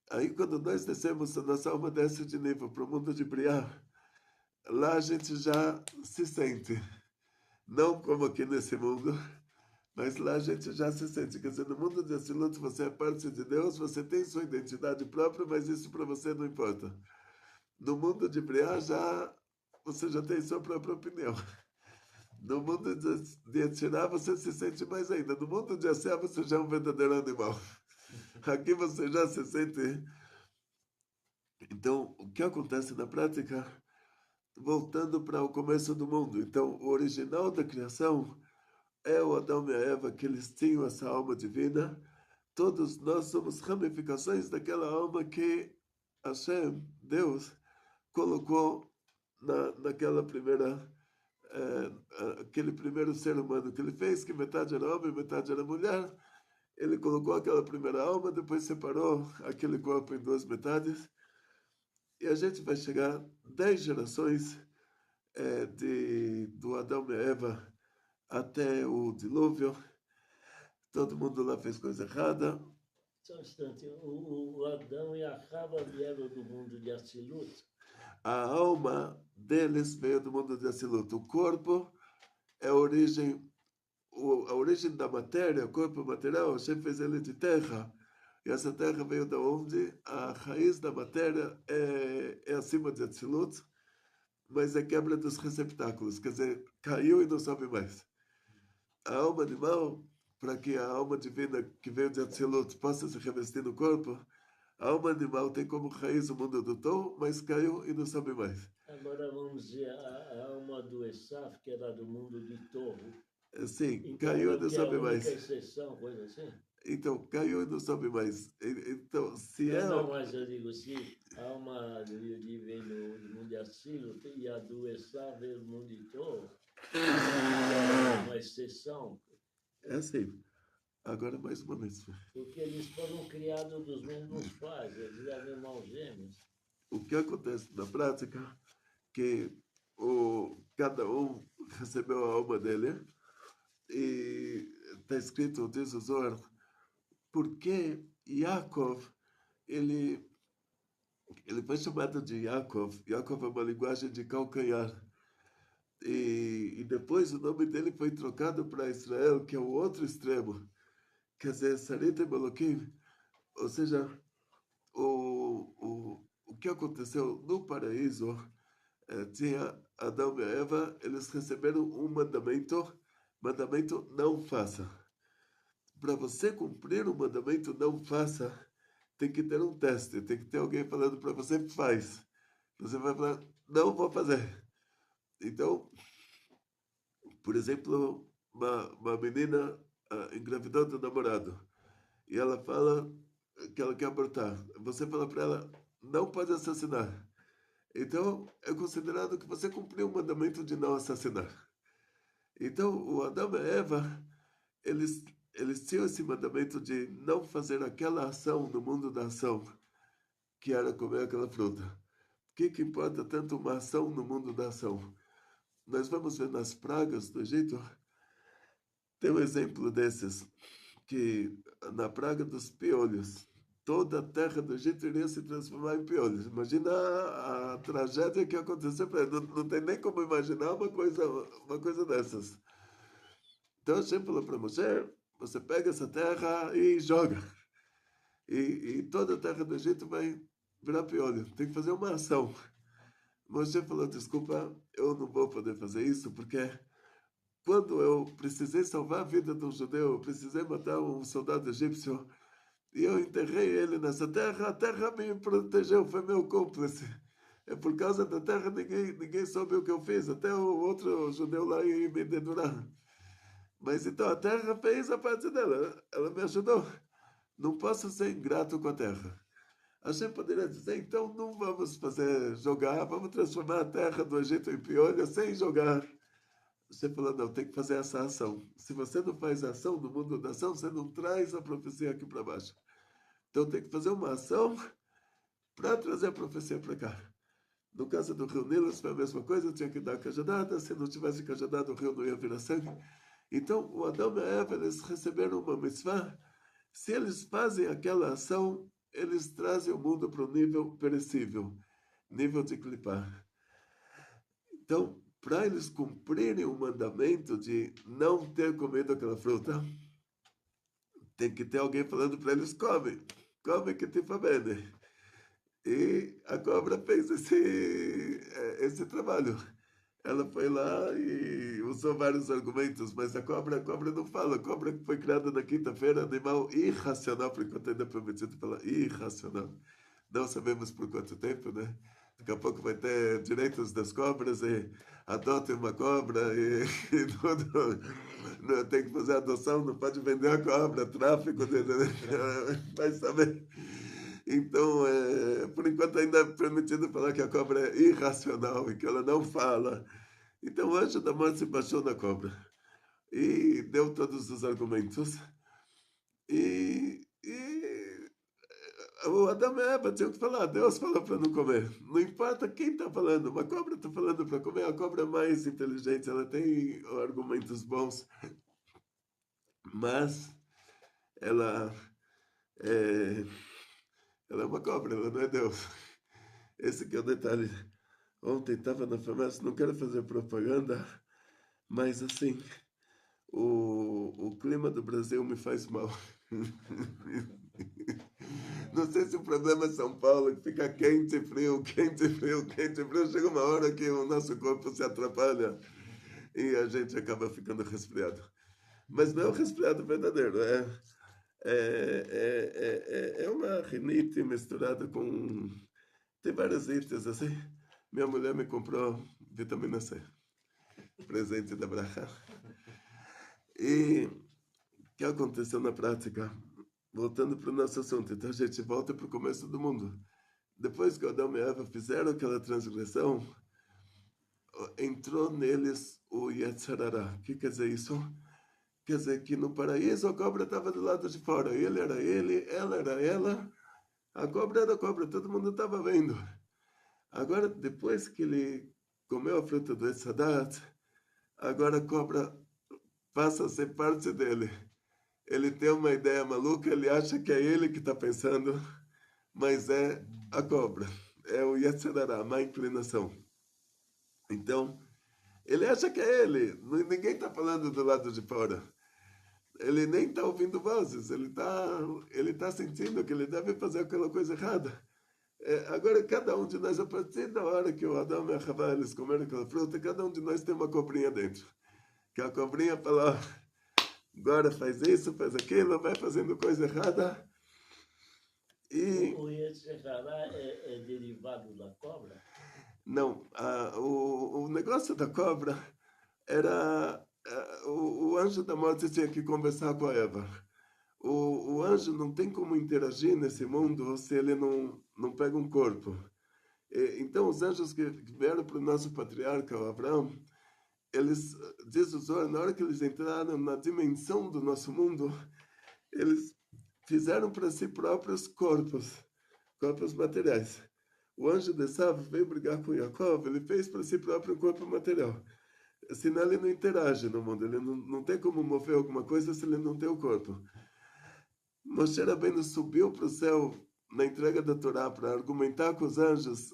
Aí, quando nós descemos, a nossa alma desce de nível para o mundo de Briah, lá a gente já se sente. Não como aqui nesse mundo, mas lá a gente já se sente. Quer dizer, no mundo de Atzilut, você é parte de Deus, você tem sua identidade própria, mas isso para você não importa. No mundo de Briah, você já tem sua própria opinião. No mundo de Atirá, você se sente mais ainda. No mundo de Assé, você já é um verdadeiro animal. Aqui você já se sente. Então, o que acontece na prática? Voltando para o começo do mundo. Então, o original da criação é o Adão e a Eva, que eles tinham essa alma divina. Todos nós somos ramificações daquela alma que Hashem, Deus, colocou naquela primeira, aquele primeiro ser humano que ele fez, que metade era homem, metade era mulher. Ele colocou aquela primeira alma, depois separou aquele corpo em duas metades. E a gente vai chegar 10 gerações do Adão e Eva até o dilúvio. Todo mundo lá fez coisa errada. Só um instante, o Adão e a Rava vieram do mundo de Atzilut? A alma deles veio do mundo de Atzilut. O corpo é a origem da matéria, o corpo material. Hashem fez ele de terra. E essa terra veio da onde? A raiz da matéria é acima de Atzilut, mas é quebra dos receptáculos. Quer dizer, caiu e não sobe mais. A alma animal, para que a alma divina que veio de Atzilut possa se revestir no corpo, A alma animal tem como raiz o mundo do tom, mas caiu e não sabe mais. Agora vamos dizer, a alma do Esaf, que era do mundo de Torro. Sim, então, caiu e não sabe mais. Exceção, coisa assim? Então, caiu e não sabe mais. Então, se não, mas eu digo, se a alma de vem do mundo de Assilo e a do Esaf vem do mundo de Torro, é uma exceção. É assim. Agora, mais uma vez. Porque eles foram criados dos mesmos pais, eles eram irmãos gêmeos. O que acontece na prática que cada um recebeu a alma dele e está escrito, diz o Zohar, porque Yaakov, ele foi chamado de Yaakov. Yaakov é uma linguagem de calcanhar. E depois o nome dele foi trocado para Israel, que é o outro extremo. Quer dizer, Sarita Elohim, ou seja, o que aconteceu no paraíso, tinha Adão e Eva, eles receberam um mandamento não faça. Para você cumprir o mandamento não faça, tem que ter um teste, tem que ter alguém falando para você, faz. Você vai falar, não vou fazer. Então, por exemplo, uma menina engravidou do namorado, e ela fala que ela quer abortar. Você fala para ela, não pode assassinar. Então, é considerado que você cumpriu o mandamento de não assassinar. Então, o Adão e a Eva, eles tinham esse mandamento de não fazer aquela ação no mundo da ação, que era comer aquela fruta. O que importa tanto uma ação no mundo da ação? Nós vamos ver nas pragas do Egito, tem um exemplo desses, que na praga dos piolhos, toda a terra do Egito iria se transformar em piolhos. Imagina a tragédia que aconteceu para ele. Não tem nem como imaginar uma coisa dessas. Então Hashem falou para Moshe, você pega essa terra e joga. E toda a terra do Egito vai virar piolho. Tem que fazer uma ação. Moshe falou, desculpa, eu não vou poder fazer isso, porque quando eu precisei salvar a vida de um judeu, eu precisei matar um soldado egípcio, e eu enterrei ele nessa terra, a terra me protegeu, foi meu cúmplice. É por causa da terra, ninguém soube o que eu fiz, até o outro judeu lá ia me dedurar. Mas então a terra fez a parte dela, ela me ajudou. Não posso ser ingrato com a terra. A gente poderia dizer, então não vamos jogar, vamos transformar a terra do Egito em piolho sem jogar. Você falou, não, tem que fazer essa ação. Se você não faz ação no mundo da ação, você não traz a profecia aqui para baixo. Então tem que fazer uma ação para trazer a profecia para cá. No caso do rio Nilo, foi a mesma coisa, tinha que dar cajadada, se não tivesse cajadada, o rio não ia virar sangue. Então, o Adão e a Eva, eles receberam uma mitzvah. Se eles fazem aquela ação, eles trazem o mundo para o nível perecível, nível de clipar. Então, para eles cumprirem o mandamento de não ter comido aquela fruta, tem que ter alguém falando para eles, come que te fa bene. E a cobra fez esse trabalho. Ela foi lá e usou vários argumentos, mas a cobra não fala. A cobra que foi criada na quinta-feira, animal irracional, por enquanto ainda é permitido falar irracional. Não sabemos por quanto tempo, né? Daqui a pouco vai ter direitos das cobras e adotem uma cobra e tudo. Não, tem que fazer adoção, não pode vender a cobra, tráfico, vai saber. Então, por enquanto ainda é permitido falar que a cobra é irracional e que ela não fala. Então o anjo da morte se baixou na cobra e deu todos os argumentos. E o Adão e Eva tinham que falar, Deus falou para não comer. Não importa quem está falando, uma cobra está falando para comer, a cobra é mais inteligente, ela tem argumentos bons. Mas ela é uma cobra, ela não é Deus. Esse que é o detalhe. Ontem estava na farmácia, não quero fazer propaganda, mas assim, o clima do Brasil me faz mal. Não sei se o problema é São Paulo, que fica quente, frio, quente, frio, quente, frio. Chega uma hora que o nosso corpo se atrapalha e a gente acaba ficando resfriado. Mas não é o resfriado verdadeiro, É uma rinite misturada com... Tem vários itens, assim. Minha mulher me comprou vitamina C, presente da Brachá. E o que aconteceu na prática? Voltando para o nosso assunto, então a gente volta para o começo do mundo. Depois que Adão e Eva fizeram aquela transgressão, entrou neles o Yetzer Hara. O que quer dizer isso? Quer dizer que no paraíso a cobra estava do lado de fora. Ele era ele, ela era ela. A cobra era a cobra, todo mundo estava vendo. Agora, depois que ele comeu a fruta do Etzadat, agora a cobra passa a ser parte dele. Ele tem uma ideia maluca, ele acha que é ele que está pensando, mas é a cobra. É o Yetzer Hara, a má inclinação. Então, ele acha que é ele. Ninguém está falando do lado de fora. Ele nem está ouvindo vozes. Ele tá sentindo que ele deve fazer aquela coisa errada. Agora, cada um de nós, a partir da hora que o Adão e a Havá, eles comeram aquela fruta, cada um de nós tem uma cobrinha dentro. Que a cobrinha fala, agora faz isso, faz aquilo, vai fazendo coisa errada. E o Yetzer Hara é derivado da cobra? Não, o negócio da cobra era... o anjo da morte tinha que conversar com a Eva. O anjo não tem como interagir nesse mundo se ele não pega um corpo. Então, os anjos que vieram para o nosso patriarca, o Abraão, eles, diz o Zohar, na hora que eles entraram na dimensão do nosso mundo, eles fizeram para si próprios corpos materiais. O anjo de Esav veio brigar com Jacob, ele fez para si próprio um corpo material. Senão ele não interage no mundo, ele não tem como mover alguma coisa se ele não tem o corpo. Moshe Rabbeinu subiu para o céu na entrega da Torá para argumentar com os anjos.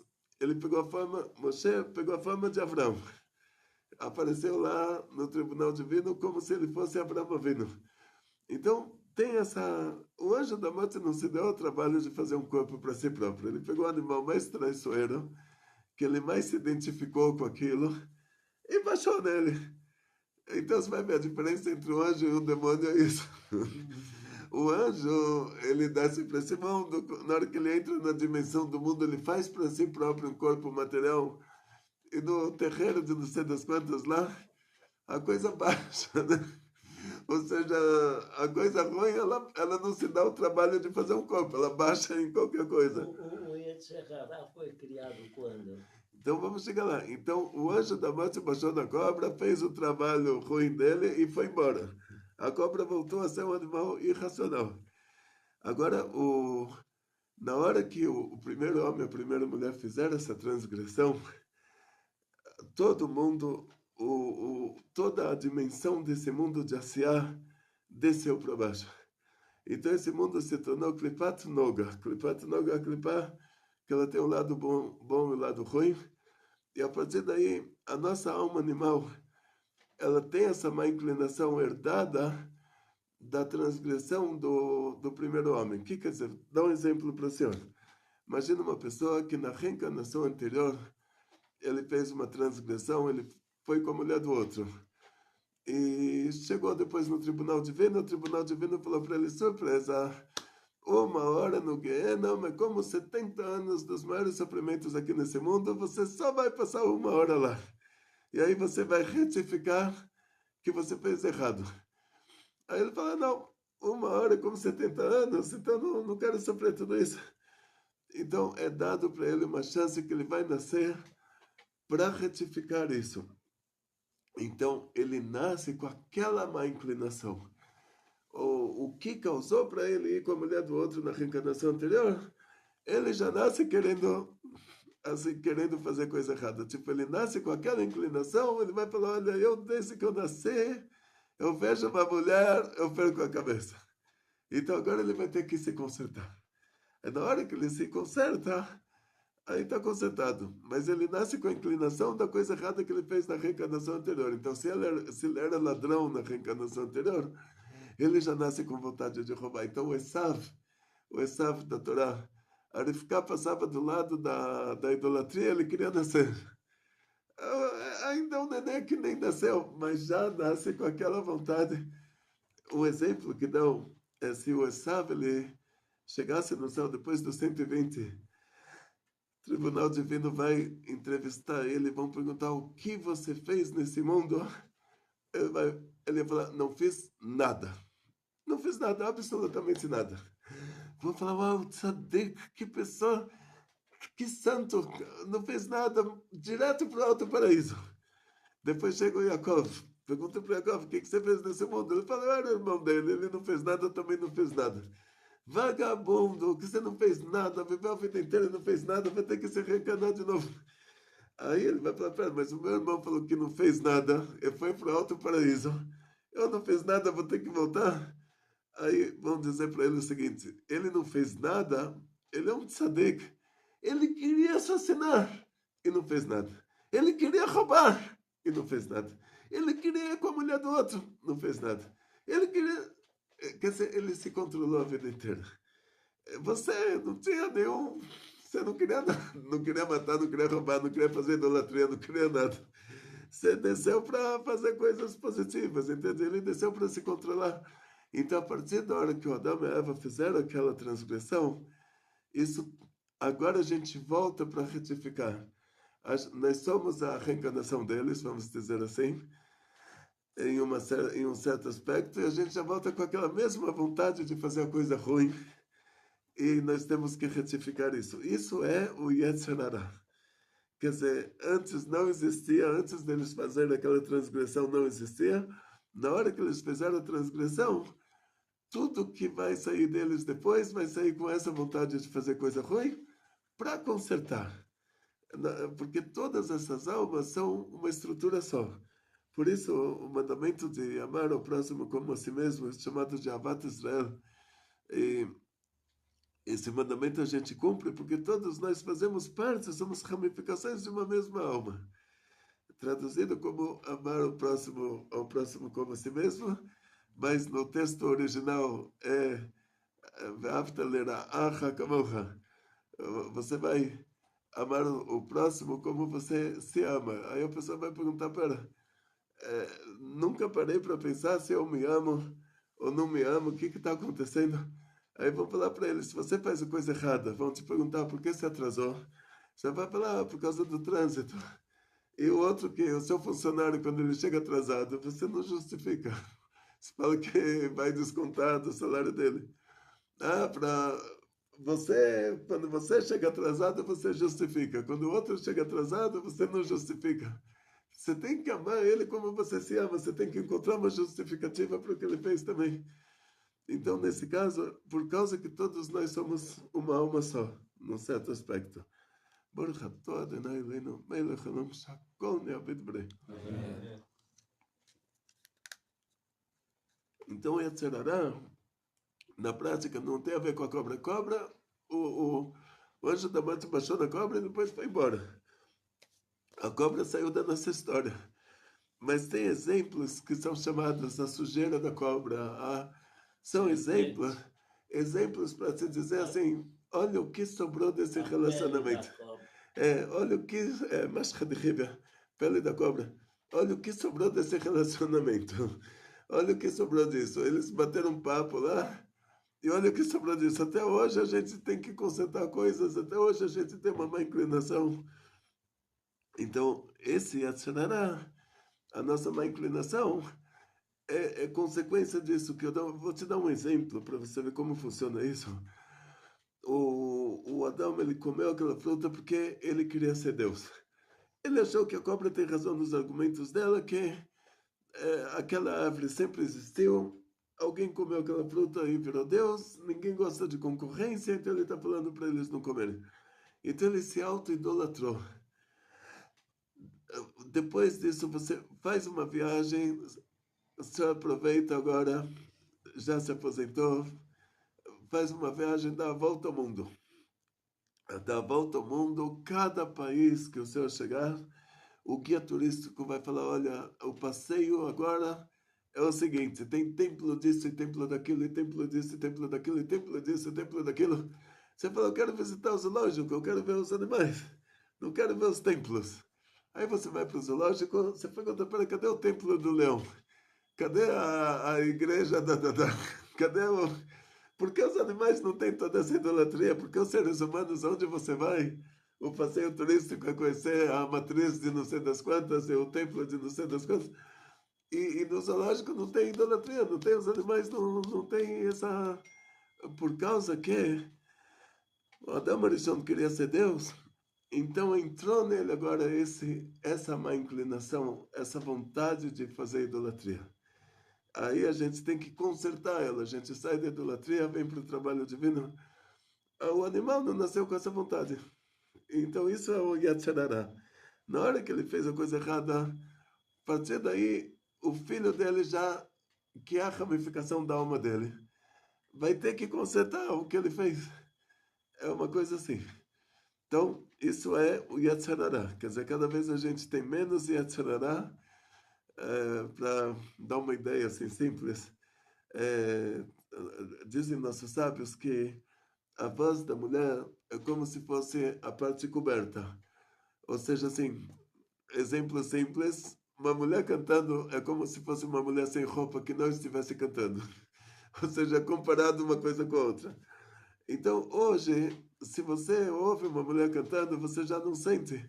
Moshe pegou a forma de Abraão. Apareceu lá no tribunal divino como se ele fosse Abraão Avinu. Então, o anjo da morte não se deu ao trabalho de fazer um corpo para si próprio. Ele pegou o animal mais traiçoeiro, que ele mais se identificou com aquilo, e baixou nele. Então, você vai ver a diferença entre o anjo e o demônio, é isso. O anjo, ele desce para esse mundo, na hora que ele entra na dimensão do mundo, ele faz para si próprio um corpo material, e no terreiro de não sei das quantas lá, a coisa baixa, né? Ou seja, a coisa ruim, ela não se dá o trabalho de fazer um corpo, ela baixa em qualquer coisa. O Yetzer Hara foi criado quando? Então vamos chegar lá. Então o anjo da morte baixou na cobra, fez o trabalho ruim dele e foi embora. A cobra voltou a ser um animal irracional. Agora, na hora que o primeiro homem e a primeira mulher fizeram essa transgressão, todo mundo, toda a dimensão desse mundo de Asiá desceu para baixo. Então esse mundo se tornou Klipat Noga. Klipat Noga é a Klipá, que ela tem um lado bom e um lado ruim. E a partir daí, a nossa alma animal, ela tem essa má inclinação herdada da transgressão do primeiro homem. O que quer dizer? Dá um exemplo para o senhor. Imagina uma pessoa que na reencarnação anterior, ele fez uma transgressão, ele foi com a mulher do outro. E chegou depois no tribunal divino, o tribunal divino falou para ele, surpresa, 1 hora no Gehenna, mas como 70 anos dos maiores sofrimentos aqui nesse mundo, você só vai passar 1 hora lá. E aí você vai retificar que você fez errado. Aí ele fala, não, 1 hora como 70 anos, então não quero sofrer tudo isso. Então é dado para ele uma chance que ele vai nascer para retificar isso. Então ele nasce com aquela má inclinação. O que causou para ele ir com a mulher do outro na reencarnação anterior, ele já nasce querendo fazer coisa errada. Tipo, ele nasce com aquela inclinação, ele vai falar, olha, desde que eu nasci, eu vejo uma mulher, eu perco a cabeça. Então agora ele vai ter que se consertar. E na hora que ele se conserta, aí está consertado. Mas ele nasce com a inclinação da coisa errada que ele fez na reencarnação anterior. Então, se ele era ladrão na reencarnação anterior, ele já nasce com vontade de roubar. Então, o Esav da Torá, a Rivká passava do lado da idolatria, ele queria nascer. Ainda um neném que nem nasceu, mas já nasce com aquela vontade. Um exemplo que dão se o Esav ele chegasse no céu depois dos 120, o Tribunal Divino vai entrevistar ele, vão perguntar o que você fez nesse mundo. Ele vai falar, não fiz nada. Não fiz nada, absolutamente nada. Vão falar, uau, Tzadik, que pessoa, que santo, não fez nada, direto para o Alto Paraíso. Depois chega o Yaakov, pergunta para o Yaakov, o que você fez nesse mundo? Ele fala, eu era o irmão dele, ele não fez nada, eu também não fiz nada. Vagabundo, que você não fez nada, viveu a vida inteira e não fez nada, vai ter que se reencarnar de novo. Aí ele vai falar, pera, mas o meu irmão falou que não fez nada, ele foi para o Alto Paraíso, eu não fiz nada, vou ter que voltar. Aí vão dizer para ele o seguinte, ele não fez nada, ele é um tzadik, ele queria assassinar e não fez nada. Ele queria roubar e não fez nada. Ele queria ir com a mulher do outro, não fez nada. Ele queria, quer dizer, ele se controlou a vida inteira. Você não tinha nenhum, você não queria matar, não queria roubar, não queria fazer idolatria, não queria nada. Você desceu para fazer coisas positivas, entende? Ele desceu para se controlar. Então, a partir da hora que o Adão e a Eva fizeram aquela transgressão, isso, agora a gente volta para retificar. Nós somos a reencarnação deles, vamos dizer assim, em um certo aspecto, e a gente já volta com aquela mesma vontade de fazer a coisa ruim, e nós temos que retificar isso. Isso é o Yetzer Hara. Quer dizer, antes não existia, antes deles fazerem aquela transgressão não existia. Na hora que eles fizeram a transgressão, tudo que vai sair deles depois vai sair com essa vontade de fazer coisa ruim para consertar. Porque todas essas almas são uma estrutura só. Por isso, o mandamento de amar ao próximo como a si mesmo é chamado de Avat Israel. E esse mandamento a gente cumpre porque todos nós fazemos parte, somos ramificações de uma mesma alma. Traduzido como amar ao próximo como a si mesmo, mas no texto original é Ve'ahavta lira'acha kamocha. Você vai amar o próximo como você se ama. Aí a pessoa vai perguntar, pera, nunca parei para pensar se eu me amo ou não me amo, o que está acontecendo? Aí vão falar para ele, se você faz a coisa errada, vão te perguntar por que você atrasou. Você vai falar, por causa do trânsito. E o outro que o seu funcionário, quando ele chega atrasado, você não justifica. Você fala que vai descontar do salário dele. Para você, quando você chega atrasado, você justifica. Quando o outro chega atrasado, você não justifica. Você tem que amar ele como você se ama. Você tem que encontrar uma justificativa para o que ele fez também. Então, nesse caso, por causa que todos nós somos uma alma só, num certo aspecto. Baruch atah Adonai Eloheinu melech haolam shakol ne'aved b'nei. Então, o Yetzer Hara, na prática, não tem a ver com a cobra. Cobra, o anjo da morte baixou na cobra e depois foi embora. A cobra saiu da nossa história. Mas tem exemplos que são chamados a sujeira da cobra. São exemplos para se dizer assim, olha o que sobrou desse relacionamento. Olha o que... pele da cobra. Olha o que sobrou desse relacionamento. Olha o que sobrou disso. Eles bateram um papo lá e olha o que sobrou disso. Até hoje a gente tem que consertar coisas. Até hoje a gente tem uma má inclinação. Então, esse Yetzer Hara, a nossa má inclinação, é consequência disso. Que vou te dar um exemplo para você ver como funciona isso. O Adão, ele comeu aquela fruta porque ele queria ser Deus. Ele achou que a cobra tem razão nos argumentos dela, que aquela árvore sempre existiu, alguém comeu aquela fruta e virou Deus, ninguém gosta de concorrência, então ele está falando para eles não comerem. Então ele se auto-idolatrou. Depois disso, você faz uma viagem, você aproveita agora, já se aposentou, faz uma viagem, dá a volta ao mundo. Dá a volta ao mundo, cada país que o senhor chegar, o guia turístico vai falar, olha, o passeio agora é o seguinte, tem templo disso, e templo daquilo, e templo disso, e templo daquilo, e templo disso, e templo daquilo. Você fala, eu quero visitar o zoológico, eu quero ver os animais, não quero ver os templos. Aí você vai para o zoológico, você pergunta, pera, cadê o templo do leão? Cadê a igreja Cadê o... Por que os animais não têm toda essa idolatria? Porque os seres humanos, onde você vai, o passeio turístico é conhecer a matriz de não sei das quantas, e o templo de não sei das quantas. E no zoológico não tem idolatria, não tem os animais, não tem essa... Por causa que o Adão Arishon queria ser Deus, então entrou nele agora essa má inclinação, essa vontade de fazer idolatria. Aí a gente tem que consertar ela, a gente sai da idolatria, vem para o trabalho divino. O animal não nasceu com essa vontade. Então isso é o Yatzerará. Na hora que ele fez a coisa errada, a partir daí, o filho dele já, que é a ramificação da alma dele, vai ter que consertar o que ele fez. É uma coisa assim. Então, isso é o Yatzerará. Quer dizer, cada vez a gente tem menos Yatzerará. Para dar uma ideia assim simples, dizem nossos sábios que a voz da mulher é como se fosse a parte coberta. Ou seja, assim, exemplo simples, uma mulher cantando é como se fosse uma mulher sem roupa que não estivesse cantando. Ou seja, comparado uma coisa com a outra. Então, hoje, se você ouve uma mulher cantando, você já não sente.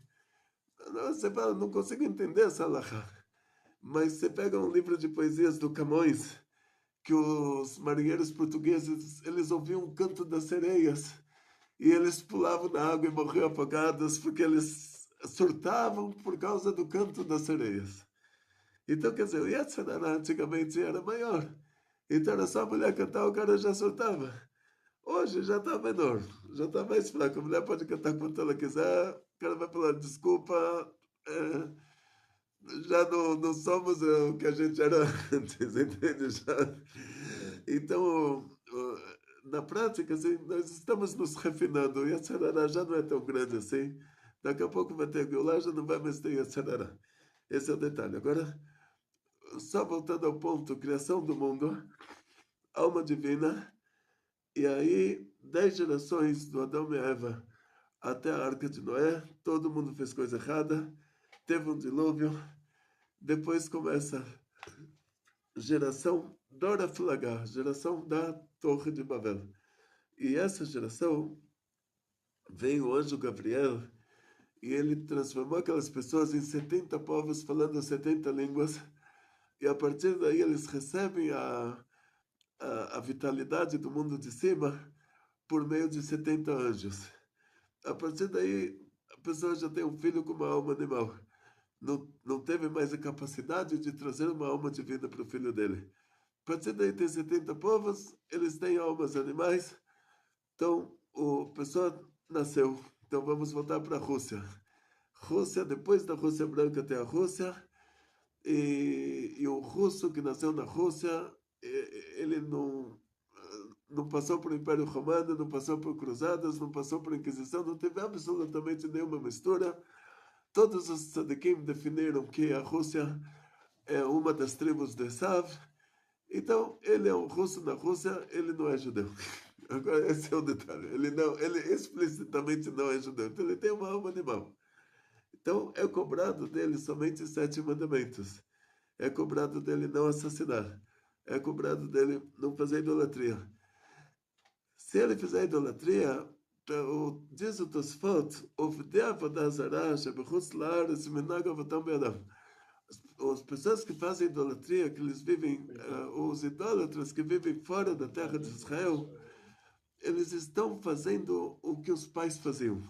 Você fala, não consigo entender essa halakha. Mas você pega um livro de poesias do Camões, que os marinheiros portugueses, eles ouviam o canto das sereias, e eles pulavam na água e morriam afogados, porque eles surtavam por causa do canto das sereias. Então, quer dizer, o Yetzirah antigamente era maior. Então era só a mulher cantar, o cara já surtava. Hoje já está menor, já está mais fraco. A mulher pode cantar quanto ela quiser, o cara vai falar, desculpa, já não somos o que a gente era antes, entende? Então, na prática, assim, nós estamos nos refinando, e a Sarará já não é tão grande assim. Daqui a pouco vai ter Geulah, já não vai mais ter a Sarará. Esse é o detalhe. Agora, só voltando ao ponto, criação do mundo, alma divina, e aí 10 gerações do Adão e Eva até a Arca de Noé, todo mundo fez coisa errada, teve um dilúvio. Depois começa geração Dora Flagar, geração da Torre de Babel. E essa geração veio o anjo Gabriel e ele transformou aquelas pessoas em 70 povos falando 70 línguas. E a partir daí eles recebem a vitalidade do mundo de cima por meio de 70 anjos. A partir daí a pessoa já tem um filho com uma alma animal. Não teve mais a capacidade de trazer uma alma divina para o filho dele. A partir daí tem 70 povos, eles têm almas animais. Então, a pessoa nasceu. Então, vamos voltar para a Rússia. Rússia, depois da Rússia Branca tem a Rússia. E o russo que nasceu na Rússia, ele não passou por Império Romano, não passou por Cruzadas, não passou por Inquisição, não teve absolutamente nenhuma mistura. Todos os tzadikim definiram que a Rússia é uma das tribos de Esav. Então, ele é um russo na Rússia, ele não é judeu. Agora, esse é o detalhe. Ele explicitamente não é judeu. Então, ele tem uma alma animal. Então, é cobrado dele somente 7 mandamentos. É cobrado dele não assassinar. É cobrado dele não fazer idolatria. Se ele fizer idolatria, diz o Tosfot, as pessoas que fazem idolatria, que eles vivem, os idólatras que vivem fora da terra de Israel, eles estão fazendo o que os pais faziam.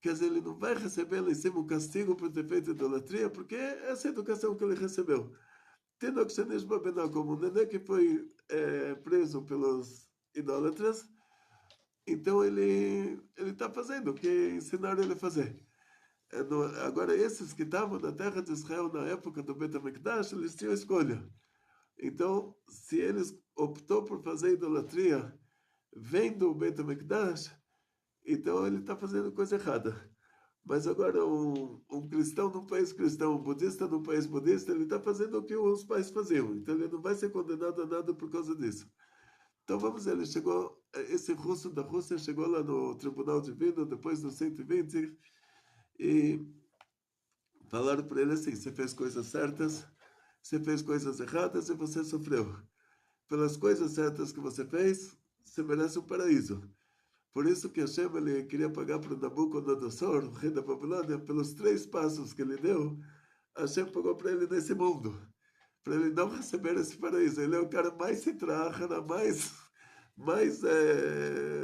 Quer dizer, ele não vai receber lá em cima um castigo por ter feito idolatria, porque é essa educação que ele recebeu. Tendo que como um neném que foi preso pelos idólatras, então ele está fazendo o que ensinaram ele a fazer. Agora, esses que estavam na terra de Israel na época do Bet HaMikdash, eles tinham escolha. Então, se eles optou por fazer idolatria vendo o Bet HaMikdash, então ele está fazendo coisa errada. Mas agora, um cristão num país cristão, um budista num país budista, ele está fazendo o que os pais faziam. Então ele não vai ser condenado a nada por causa disso. Então vamos ver, esse russo da Rússia chegou lá no Tribunal Divino, depois dos 120, e falaram para ele assim, você fez coisas certas, você fez coisas erradas e você sofreu. pelas coisas certas que você fez, você merece um paraíso. Por isso que Hashem ele queria pagar para Nabucodonosor, o rei da Babilônia, pelos 3 passos que ele deu, Hashem pagou para ele nesse mundo, para ele não receber esse paraíso. Ele é o cara mais citrahara, mais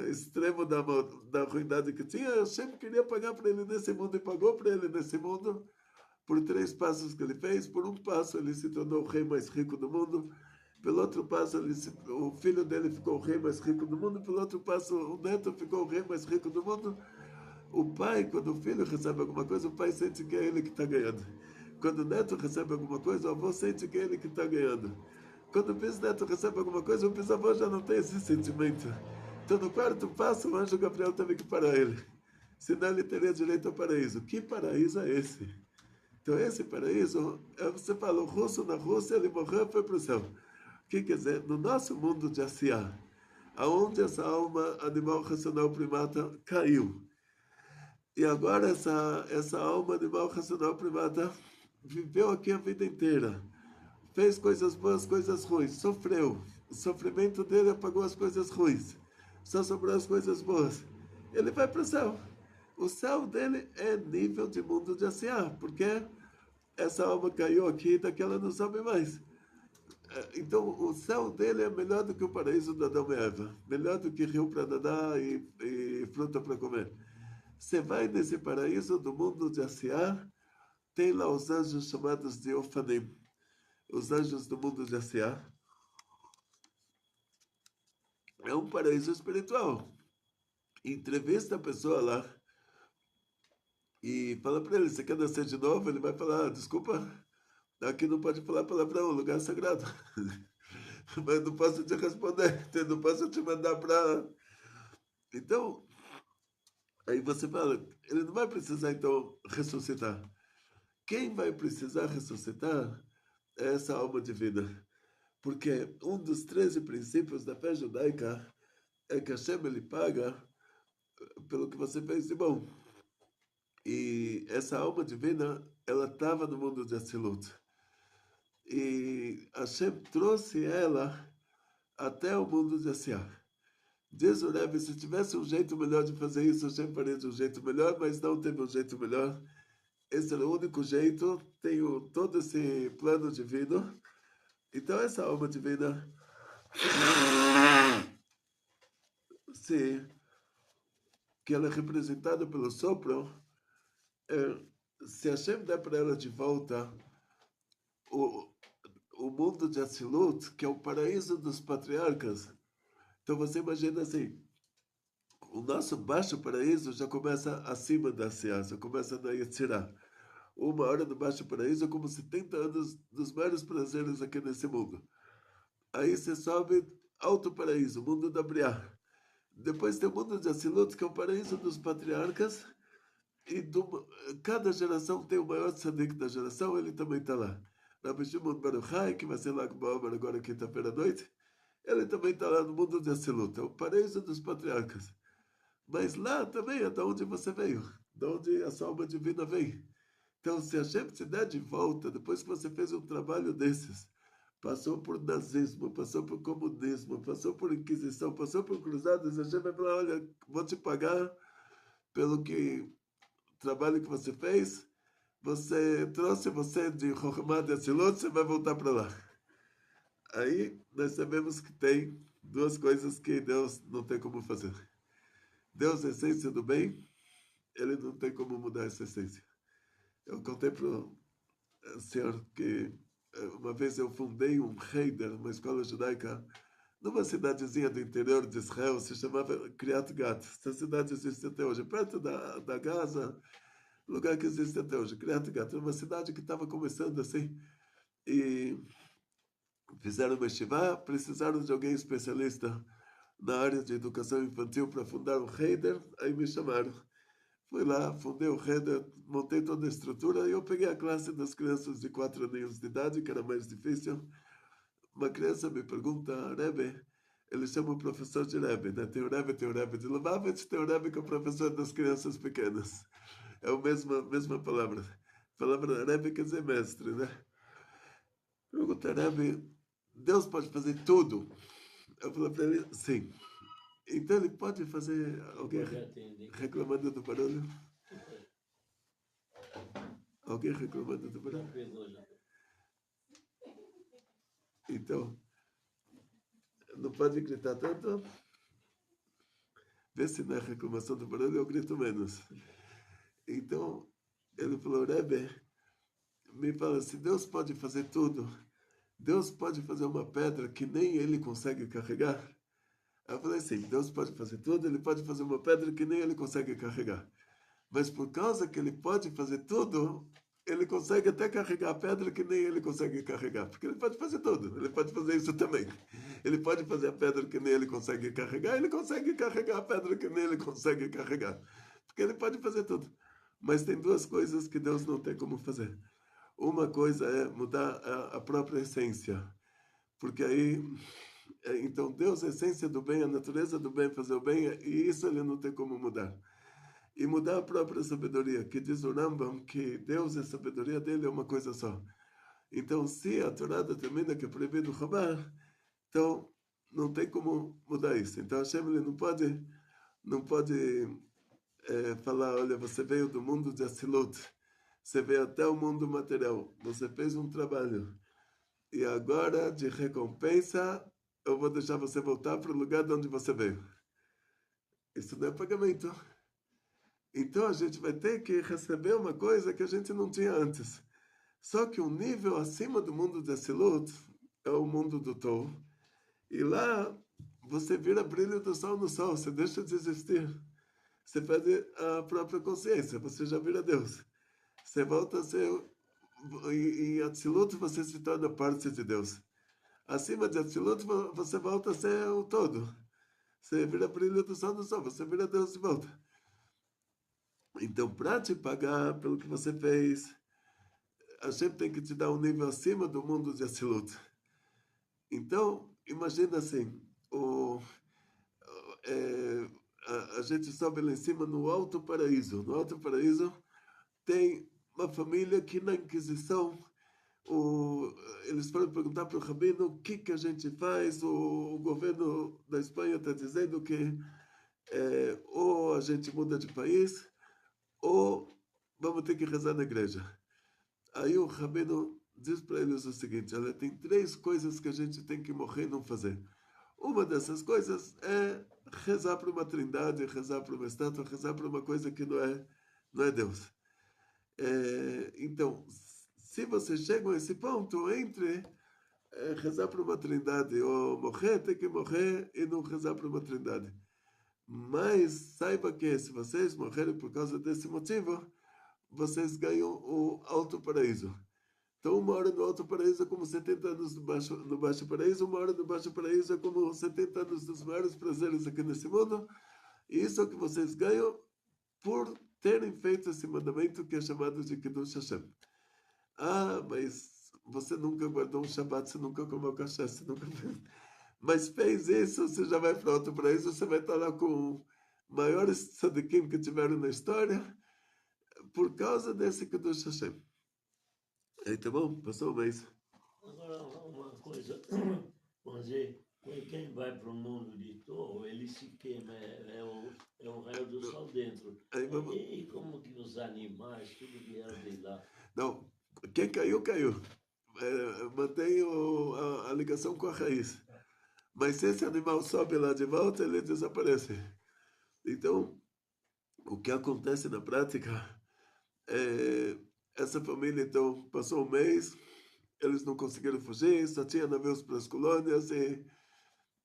extremo da ruindade que tinha. Hashem queria pagar para ele nesse mundo e pagou para ele nesse mundo por 3 passos que ele fez. Por um passo ele se tornou o rei mais rico do mundo. Pelo outro passo, o filho dele ficou o rei mais rico do mundo. Pelo outro passo, o neto ficou o rei mais rico do mundo. O pai, quando o filho recebe alguma coisa, o pai sente que é ele que está ganhando. Quando o neto recebe alguma coisa, o avô sente que é ele que está ganhando. Quando o bisneto recebe alguma coisa, o bisavô já não tem esse sentimento. Então, no 4º passo, o anjo Gabriel teve que parar ele. Senão ele teria direito ao paraíso. Que paraíso é esse? Então, esse paraíso, você fala, o russo na Rússia, ele morreu e foi para o céu. O que quer dizer? No nosso mundo de Asiá, aonde essa alma animal racional primata caiu. E agora essa alma animal racional primata viveu aqui a vida inteira. Fez coisas boas, coisas ruins. Sofreu. O sofrimento dele apagou as coisas ruins. Só sobrou as coisas boas. Ele vai para o céu. O céu dele é nível de mundo de Asiá, porque essa alma caiu aqui e daqui ela não sobe mais. Então, o céu dele é melhor do que o paraíso de Adão e Eva. Melhor do que rio para nadar e fruta para comer. Você vai nesse paraíso do mundo de Asiá, tem lá os anjos chamados de Ofanim. Os anjos do mundo de Asiá. É um paraíso espiritual. Entrevista a pessoa lá e fala para ele, você quer nascer de novo? Ele vai falar, desculpa, aqui não pode falar palavrão, lugar sagrado. Mas não posso te responder, não posso te mandar para... Então, aí você fala, ele não vai precisar então ressuscitar. Quem vai precisar ressuscitar é essa alma divina. Porque um dos 13 princípios da fé judaica é que Hashem ele paga pelo que você fez de bom. E essa alma divina, ela estava no mundo de Atzilut. E Hashem trouxe ela até o mundo de Asiá. Diz o Rebbe, se tivesse um jeito melhor de fazer isso, Hashem faria de um jeito melhor, mas não teve um jeito melhor. Esse era o único jeito, tem todo esse plano divino. Então essa alma divina, que ela é representada pelo sopro, se Hashem der para ela de volta o mundo de Atzilut, que é o paraíso dos patriarcas. Então você imagina assim, o nosso baixo paraíso já começa acima da Asiá, já começa na Yetzirah. 1 hora do baixo paraíso é como 70 anos dos maiores prazeres aqui nesse mundo. Aí você sobe alto paraíso, mundo da Briá. Depois tem o mundo de Atzilut, que é o paraíso dos patriarcas, e cada geração tem o maior tzadik da geração, ele também está lá. Rabbi Shimon Bar Yochai, que vai ser lá com o Baomer agora quinta-feira à noite, ele também está lá no mundo de Atzilut, é o paraíso dos patriarcas. Mas lá também é de onde você veio, de onde a sua alma divina vem. Então, se a Hashem te der de volta, depois que você fez um trabalho desses, passou por nazismo, passou por comunismo, passou por inquisição, passou por cruzadas, a Hashem vai falar, olha, vou te pagar pelo trabalho que você fez, você trouxe você de Chokhmah de Atzilut, você vai voltar para lá. Aí nós sabemos que tem 2 coisas que Deus não tem como fazer. Deus, a essência do bem, ele não tem como mudar essa essência. Eu contei para o senhor que uma vez eu fundei um Heider, uma escola judaica, numa cidadezinha do interior de Israel, se chamava Kriat Gat. Essa cidade existe até hoje, perto da Gaza, lugar que existe até hoje, Kriat Gat. Uma cidade que estava começando assim, e fizeram uma yeshiva, precisaram de alguém especialista na área de educação infantil para fundar um Heider, aí me chamaram. Fui lá, fundei o Heider, montei toda a estrutura e eu peguei a classe das crianças de 4 aninhos de idade, que era mais difícil. Uma criança me pergunta, Rebbe, ele chama o professor de Rebbe, né? Tem o Rebbe de Lubavitch, tem o Rebbe que é o professor das crianças pequenas. É a mesma palavra. A palavra Rebbe quer dizer mestre, né? Pergunta, Rebbe, Deus pode fazer tudo. Eu falei para ele, sim. Então ele pode fazer alguém reclamando do barulho? Alguém reclamando do barulho? Então, não pode gritar tanto. Vê se não é reclamação do barulho, eu grito menos. Então, ele falou, Rebbe, me fala, se Deus pode fazer tudo, Deus pode fazer uma pedra que nem ele consegue carregar? Eu falei assim, Deus pode fazer tudo, ele pode fazer uma pedra que nem ele consegue carregar. Mas por causa que ele pode fazer tudo, ele consegue até carregar a pedra que nem ele consegue carregar. Porque ele pode fazer tudo, ele pode fazer isso também. Ele pode fazer a pedra que nem ele consegue carregar, ele consegue carregar a pedra que nem ele consegue carregar. Porque ele pode fazer tudo. Mas tem duas coisas que Deus não tem como fazer. Uma coisa é mudar a própria essência. Porque aí, então Deus é a essência do bem, a natureza do bem, fazer o bem, e isso ele não tem como mudar. E mudar a própria sabedoria, que diz o Rambam que Deus e a sabedoria dele é uma coisa só. Então, se a Torá determina que é proibido roubar, então não tem como mudar isso. Então, Hashem ele não pode falar, olha, você veio do mundo de Asilut, você veio até o mundo material, você fez um trabalho, e agora, de recompensa, eu vou deixar você voltar para o lugar de onde você veio. Isso não é pagamento. Então a gente vai ter que receber uma coisa que a gente não tinha antes. Só que um nível acima do mundo de Asilut é o mundo do Tov. E lá você vira brilho do sol no sol, você deixa de existir. Você perde a própria consciência, você já vira Deus. Você volta a ser... Em Asilut você se torna parte de Deus. Acima de Asilut você volta a ser o todo. Você vira brilho do sol no sol, você vira Deus de volta. Então, para te pagar pelo que você fez, a gente tem que te dar um nível acima do mundo de Asilut. Então, imagina assim, a gente sobe lá em cima no Alto Paraíso. No Alto Paraíso tem uma família que na Inquisição, eles foram perguntar para o Rabino o que a gente faz. O governo da Espanha está dizendo que ou a gente muda de país, ou vamos ter que rezar na igreja. Aí o Rabino diz para eles o seguinte, olha, tem 3 coisas que a gente tem que morrer e não fazer. Uma dessas coisas é rezar para uma trindade, rezar para uma estátua, rezar para uma coisa que não é Deus. Então, se você chega a esse ponto, entre rezar para uma trindade ou morrer, tem que morrer e não rezar para uma trindade. Mas saiba que se vocês morrerem por causa desse motivo, vocês ganham o alto paraíso. Então, uma hora no alto paraíso é como 70 anos no baixo paraíso, uma hora no baixo paraíso é como 70 anos dos maiores prazeres aqui nesse mundo. E isso é o que vocês ganham por terem feito esse mandamento que é chamado de Kiddush Hashem. Ah, mas você nunca guardou um Shabbat, você nunca comeu cachaça, você nunca fez... Mas fez isso, você já vai para o alto paraíso, você vai estar lá com maiores tzadikim que tiveram na história, por causa desse Kiddush Hashem. Aí, tá bom? Passou o mês. Agora, uma coisa, vamos dizer, quem vai para o mundo de Tov, ele se queima, é o raio do sol dentro. Aí, e como que os animais, tudo vieram de lá? Não, quem caiu, caiu. Mantém a ligação com a raiz. Mas se esse animal sobe lá de volta, ele desaparece. Então, o que acontece na prática é... Essa família, então, passou um mês, eles não conseguiram fugir, só tinha navios para as colônias, e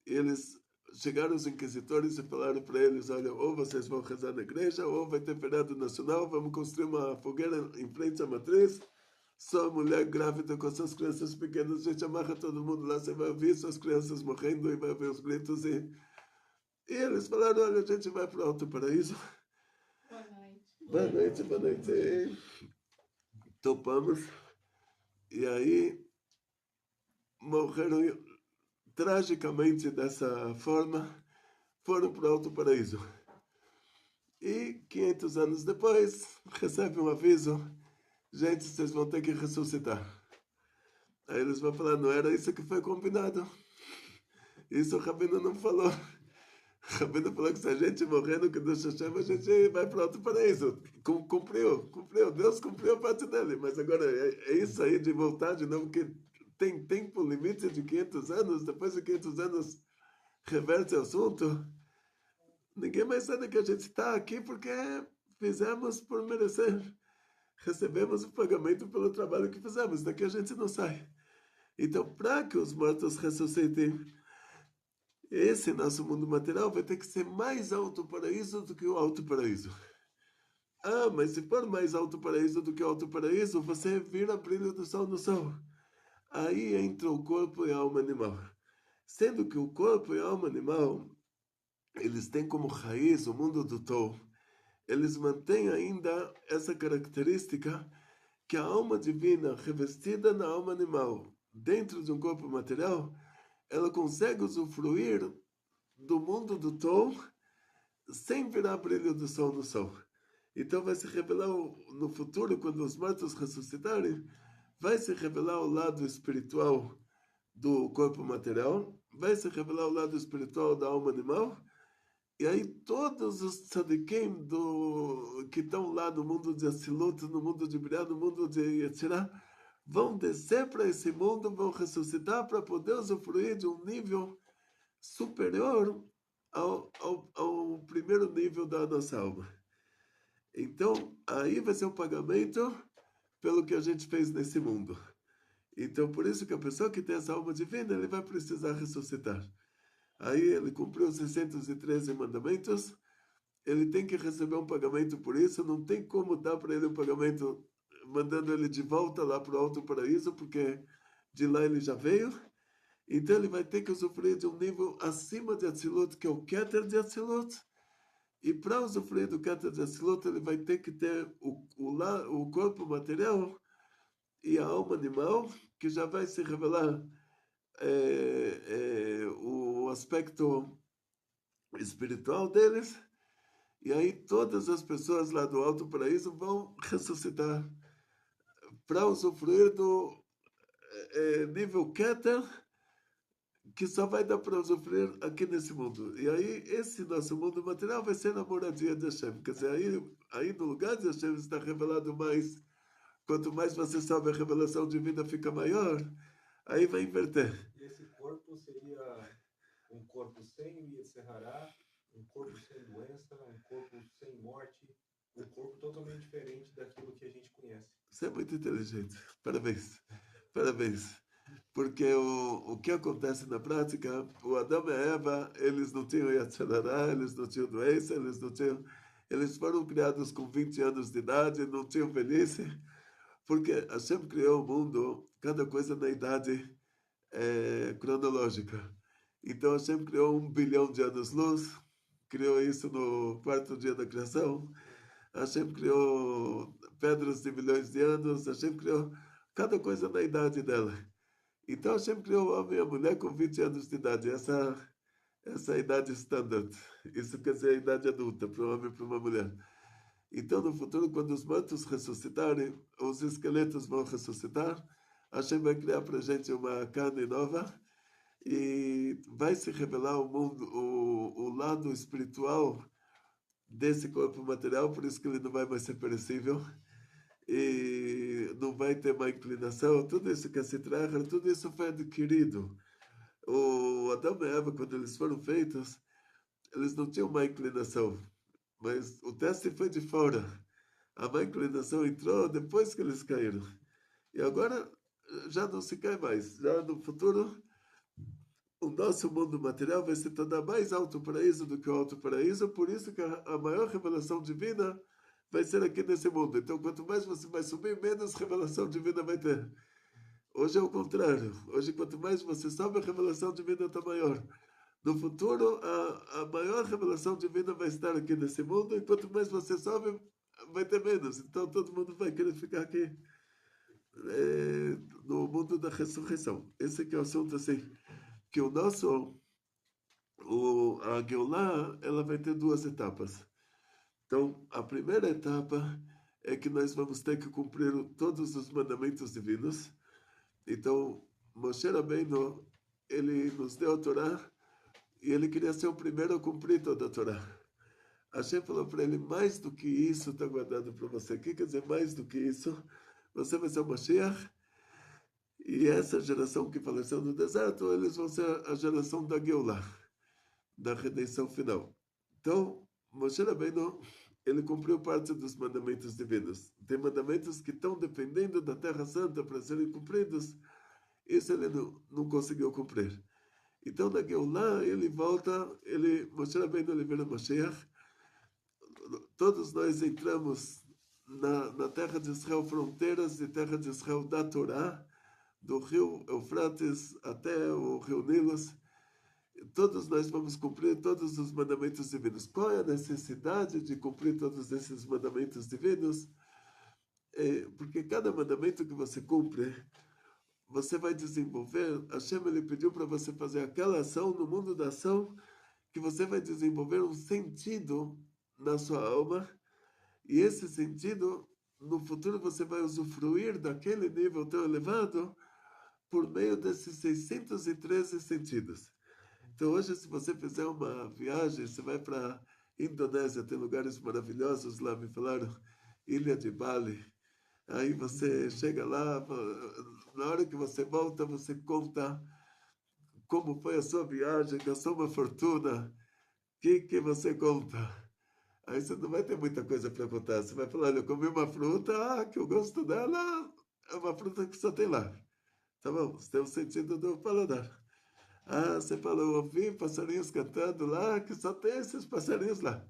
eles chegaram os inquisitores e falaram para eles, olha, ou vocês vão rezar na igreja, ou vai ter feriado nacional, vamos construir uma fogueira em frente à matriz, só mulher grávida com suas crianças pequenas, a gente amarra todo mundo lá, você vai ouvir suas crianças morrendo e vai ver os gritos, e eles falaram, olha, a gente vai para o Alto Paraíso. Boa noite. Boa noite. Topamos, e aí morreram tragicamente dessa forma, foram para o Alto Paraíso. E 500 anos depois, recebe um aviso, gente, vocês vão ter que ressuscitar. Aí eles vão falar, não era isso que foi combinado. Isso o Rabino não falou. O Rabino falou que se a gente morrer no Kiddush Hashem, a gente vai para outro paraíso. Cumpriu. Deus cumpriu a parte dele. Mas agora, é isso aí de voltar de novo, que tem tempo limite de 500 anos, depois de 500 anos reverte o assunto. Ninguém mais sabe que a gente está aqui porque fizemos por merecer. Recebemos o pagamento pelo trabalho que fizemos. Daqui a gente não sai. Então, para que os mortos ressuscitem, esse nosso mundo material vai ter que ser mais alto paraíso do que o alto paraíso. Ah, mas se for mais alto paraíso do que o alto paraíso, você vira brilho do sol no sol. Aí entra o corpo e a alma animal. Sendo que o corpo e a alma animal, eles têm como raiz o mundo do Tou. Eles mantêm ainda essa característica que a alma divina, revestida na alma animal, dentro de um corpo material, ela consegue usufruir do mundo do Tou sem virar brilho do sol no sol. Então vai se revelar no futuro, quando os mortos ressuscitarem, vai se revelar o lado espiritual do corpo material, vai se revelar o lado espiritual da alma animal, e aí todos os tzadikim que estão lá no mundo de Asilut, no mundo de Briah, no mundo de Yetzirah, vão descer para esse mundo, vão ressuscitar para poder usufruir de um nível superior ao primeiro nível da nossa alma. Então, aí vai ser o pagamento pelo que a gente fez nesse mundo. Então, por isso que a pessoa que tem essa alma divina, ele vai precisar ressuscitar. Aí ele cumpriu os 613 mandamentos, ele tem que receber um pagamento por isso, não tem como dar para ele um pagamento mandando ele de volta lá para o alto paraíso, porque de lá ele já veio. Então ele vai ter que usufruir de um nível acima de Atzilut, que é o Keter de Atzilut. E para usufruir do Keter de Atzilut, ele vai ter que ter o corpo material e a alma animal, que já vai se revelar o aspecto espiritual deles. E aí todas as pessoas lá do Alto Paraíso vão ressuscitar para usufruir do nível Keter, que só vai dar para usufruir aqui nesse mundo. E aí esse nosso mundo material vai ser a moradia de Hashem. Quer dizer, aí no lugar de Hashem está revelado mais. Quanto mais você sobe, a revelação divina fica maior. Aí vai inverter. E esse corpo seria um corpo sem Yetzirah, um corpo sem doença, um corpo sem morte, um corpo totalmente diferente daquilo que a gente conhece. Você é muito inteligente. Parabéns. Porque o que acontece na prática, o Adão e a Eva, eles não tinham Yetzirah, eles não tinham doença, eles foram criados com 20 anos de idade, não tinham velhice, porque Hashem criou o mundo, cada coisa na idade cronológica. Então Hashem criou 1 bilhão de anos-luz, criou isso no 4º dia da criação. Hashem criou pedras de milhões de anos, Hashem criou cada coisa na idade dela. Então Hashem criou o homem e a mulher com 20 anos de idade, essa é a idade standard. Isso quer dizer a idade adulta para um homem e para uma mulher. Então no futuro, quando os mortos ressuscitarem, os esqueletos vão ressuscitar, Hashem vai criar para a gente uma carne nova e vai se revelar o mundo, o lado espiritual desse corpo material, por isso que ele não vai mais ser perecível e não vai ter má inclinação. Tudo isso que se traga, tudo isso foi adquirido. O Adão e Eva, quando eles foram feitos, eles não tinham má inclinação, mas o teste foi de fora. A má inclinação entrou depois que eles caíram. E agora já não se cai mais. Já no futuro, o nosso mundo material vai se tornar mais alto paraíso do que o alto paraíso, por isso que a maior revelação divina vai ser aqui nesse mundo. Então, quanto mais você vai subir, menos revelação divina vai ter. Hoje é o contrário. Hoje, quanto mais você sobe, a revelação divina está maior. No futuro, a maior revelação divina vai estar aqui nesse mundo, e quanto mais você sobe, vai ter menos. Então, todo mundo vai querer ficar aqui no mundo da ressurreição. Esse aqui é o assunto, assim, que a Geulah, ela vai ter 2 etapas. Então, a primeira etapa é que nós vamos ter que cumprir todos os mandamentos divinos. Então, Moshe Rabbeinu, ele nos deu a Torá e ele queria ser o primeiro a cumprir toda a Torá. Hashem falou para ele, mais do que isso está guardado para você. O que quer dizer mais do que isso? Você vai ser o Mashiach, e essa geração que faleceu no deserto, eles vão ser a geração da Geulah, da redenção final. Então, Moshe Rabbeinu, ele cumpriu parte dos mandamentos divinos. Tem mandamentos que estão dependendo da Terra Santa para serem cumpridos, isso ele não conseguiu cumprir. Então, na Geulah, ele volta, Moshe Rabbeinu, ele vira Mashiach. Todos nós entramos na terra de Israel, fronteiras de terra de Israel da Torá, do rio Eufrates até o rio Nilos. Todos nós vamos cumprir todos os mandamentos divinos. Qual é a necessidade de cumprir todos esses mandamentos divinos? Porque cada mandamento que você cumpre, você vai desenvolver. Hashem, ele pediu para você fazer aquela ação no mundo da ação, que você vai desenvolver um sentido na sua alma, e esse sentido, no futuro, você vai usufruir daquele nível tão elevado por meio desses 613 sentidos. Então, hoje, se você fizer uma viagem, você vai para a Indonésia, tem lugares maravilhosos lá, me falaram, Ilha de Bali. Aí você chega lá, na hora que você volta, você conta como foi a sua viagem, gastou uma fortuna, o que você conta? Aí você não vai ter muita coisa para contar. Você vai falar, olha, eu comi uma fruta, que eu gosto dela, é uma fruta que só tem lá. Tá bom, você tem o sentido do paladar. Você falou, eu ouvi passarinhos cantando lá, que só tem esses passarinhos lá.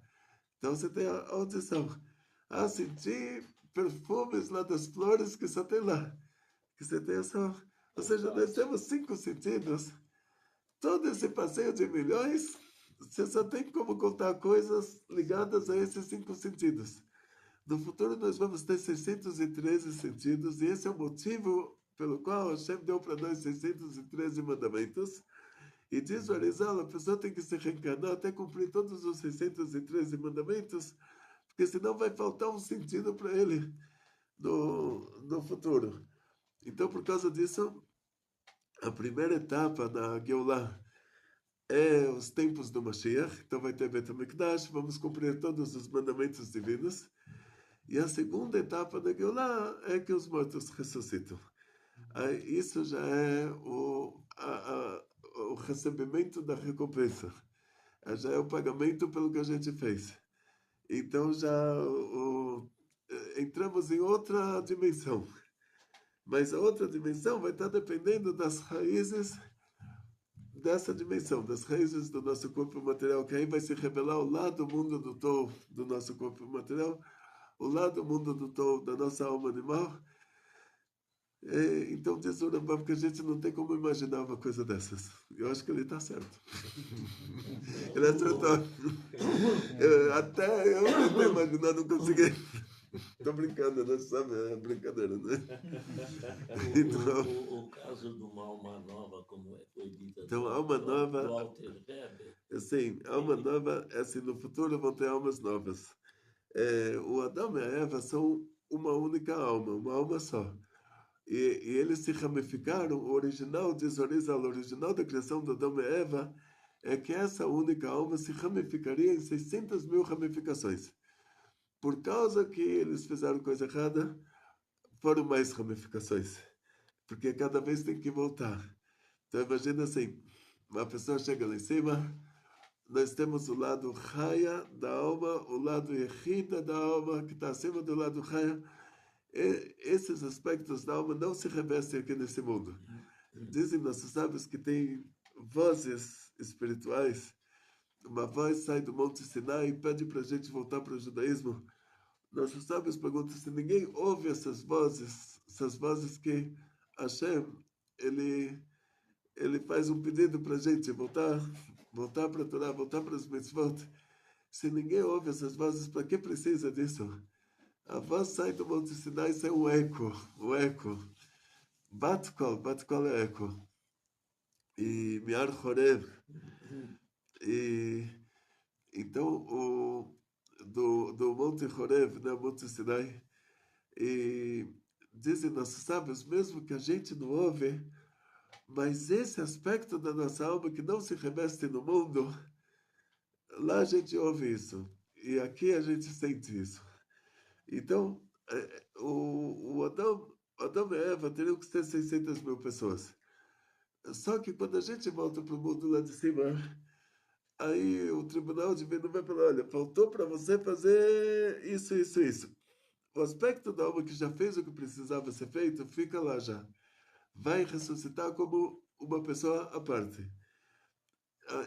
Então você tem a audição. Senti perfumes lá das flores que só tem lá. Que você tem essa... Ou seja, nós temos 5 sentidos. Todo esse passeio de milhões... Você só tem como contar coisas ligadas a esses 5 sentidos. No futuro, nós vamos ter 613 sentidos, e esse é o motivo pelo qual Hashem deu para nós 613 mandamentos. E diz o Arizal, a pessoa tem que se reencarnar até cumprir todos os 613 mandamentos, porque senão vai faltar um sentido para ele no futuro. Então, por causa disso, a primeira etapa da Geulah os tempos do Mashiach, então vai ter Bet HaMikdash, vamos cumprir todos os mandamentos divinos. E a segunda etapa da Geulah é que os mortos ressuscitam. Aí, isso já é o recebimento da recompensa. Já é o pagamento pelo que a gente fez. Então já entramos em outra dimensão. Mas a outra dimensão vai estar dependendo das raízes dessa dimensão, das raízes do nosso corpo material, que aí vai se revelar o lado mundo do Tou do nosso corpo material, o lado mundo do Tou da nossa alma animal. Então diz o Rambam que a gente não tem como imaginar uma coisa dessas. Eu acho que ele está certo. Ele acertou. Até eu tentei imaginar, não consegui. Estou brincando, né? Sabe? É brincadeira, né? Então, o caso de uma alma nova, como foi dito então, a alma nova, do Walter Weber. Sim, alma nova é assim, no futuro vão ter almas novas. O Adão e a Eva são uma única alma, uma alma só. E eles se ramificaram. O original, diz Arizal, o original da criação do Adão e Eva é que essa única alma se ramificaria em 600 mil ramificações. Por causa que eles fizeram coisa errada, foram mais ramificações. Porque cada vez tem que voltar. Então imagina assim, uma pessoa chega lá em cima, nós temos o lado Raya da alma, o lado Yehida da alma, que está acima do lado Raya. Esses aspectos da alma não se revestem aqui nesse mundo. Dizem nossos sábios que tem vozes espirituais. Uma voz sai do Monte Sinai e pede para a gente voltar para o judaísmo. Nossos sábios perguntam se ninguém ouve essas vozes que Hashem, ele faz um pedido para a gente voltar para a Torá, voltar para os mitzvot. Se ninguém ouve essas vozes, para que precisa disso? A voz sai do Monte Sinai, sai um eco. Bat-kol é eco. E Miar Chorev. E então, do Monte Chorev, né, Monte Sinai, e dizem nossos sábios, mesmo que a gente não ouve, mas esse aspecto da nossa alma que não se reveste no mundo, lá a gente ouve isso. E aqui a gente sente isso. Então, o Adão e Eva teriam que ser 600 mil pessoas. Só que quando a gente volta para o mundo lá de cima, aí o tribunal divino vai falar, olha, faltou para você fazer isso, isso, isso. O aspecto da alma que já fez o que precisava ser feito, fica lá já. Vai ressuscitar como uma pessoa à parte.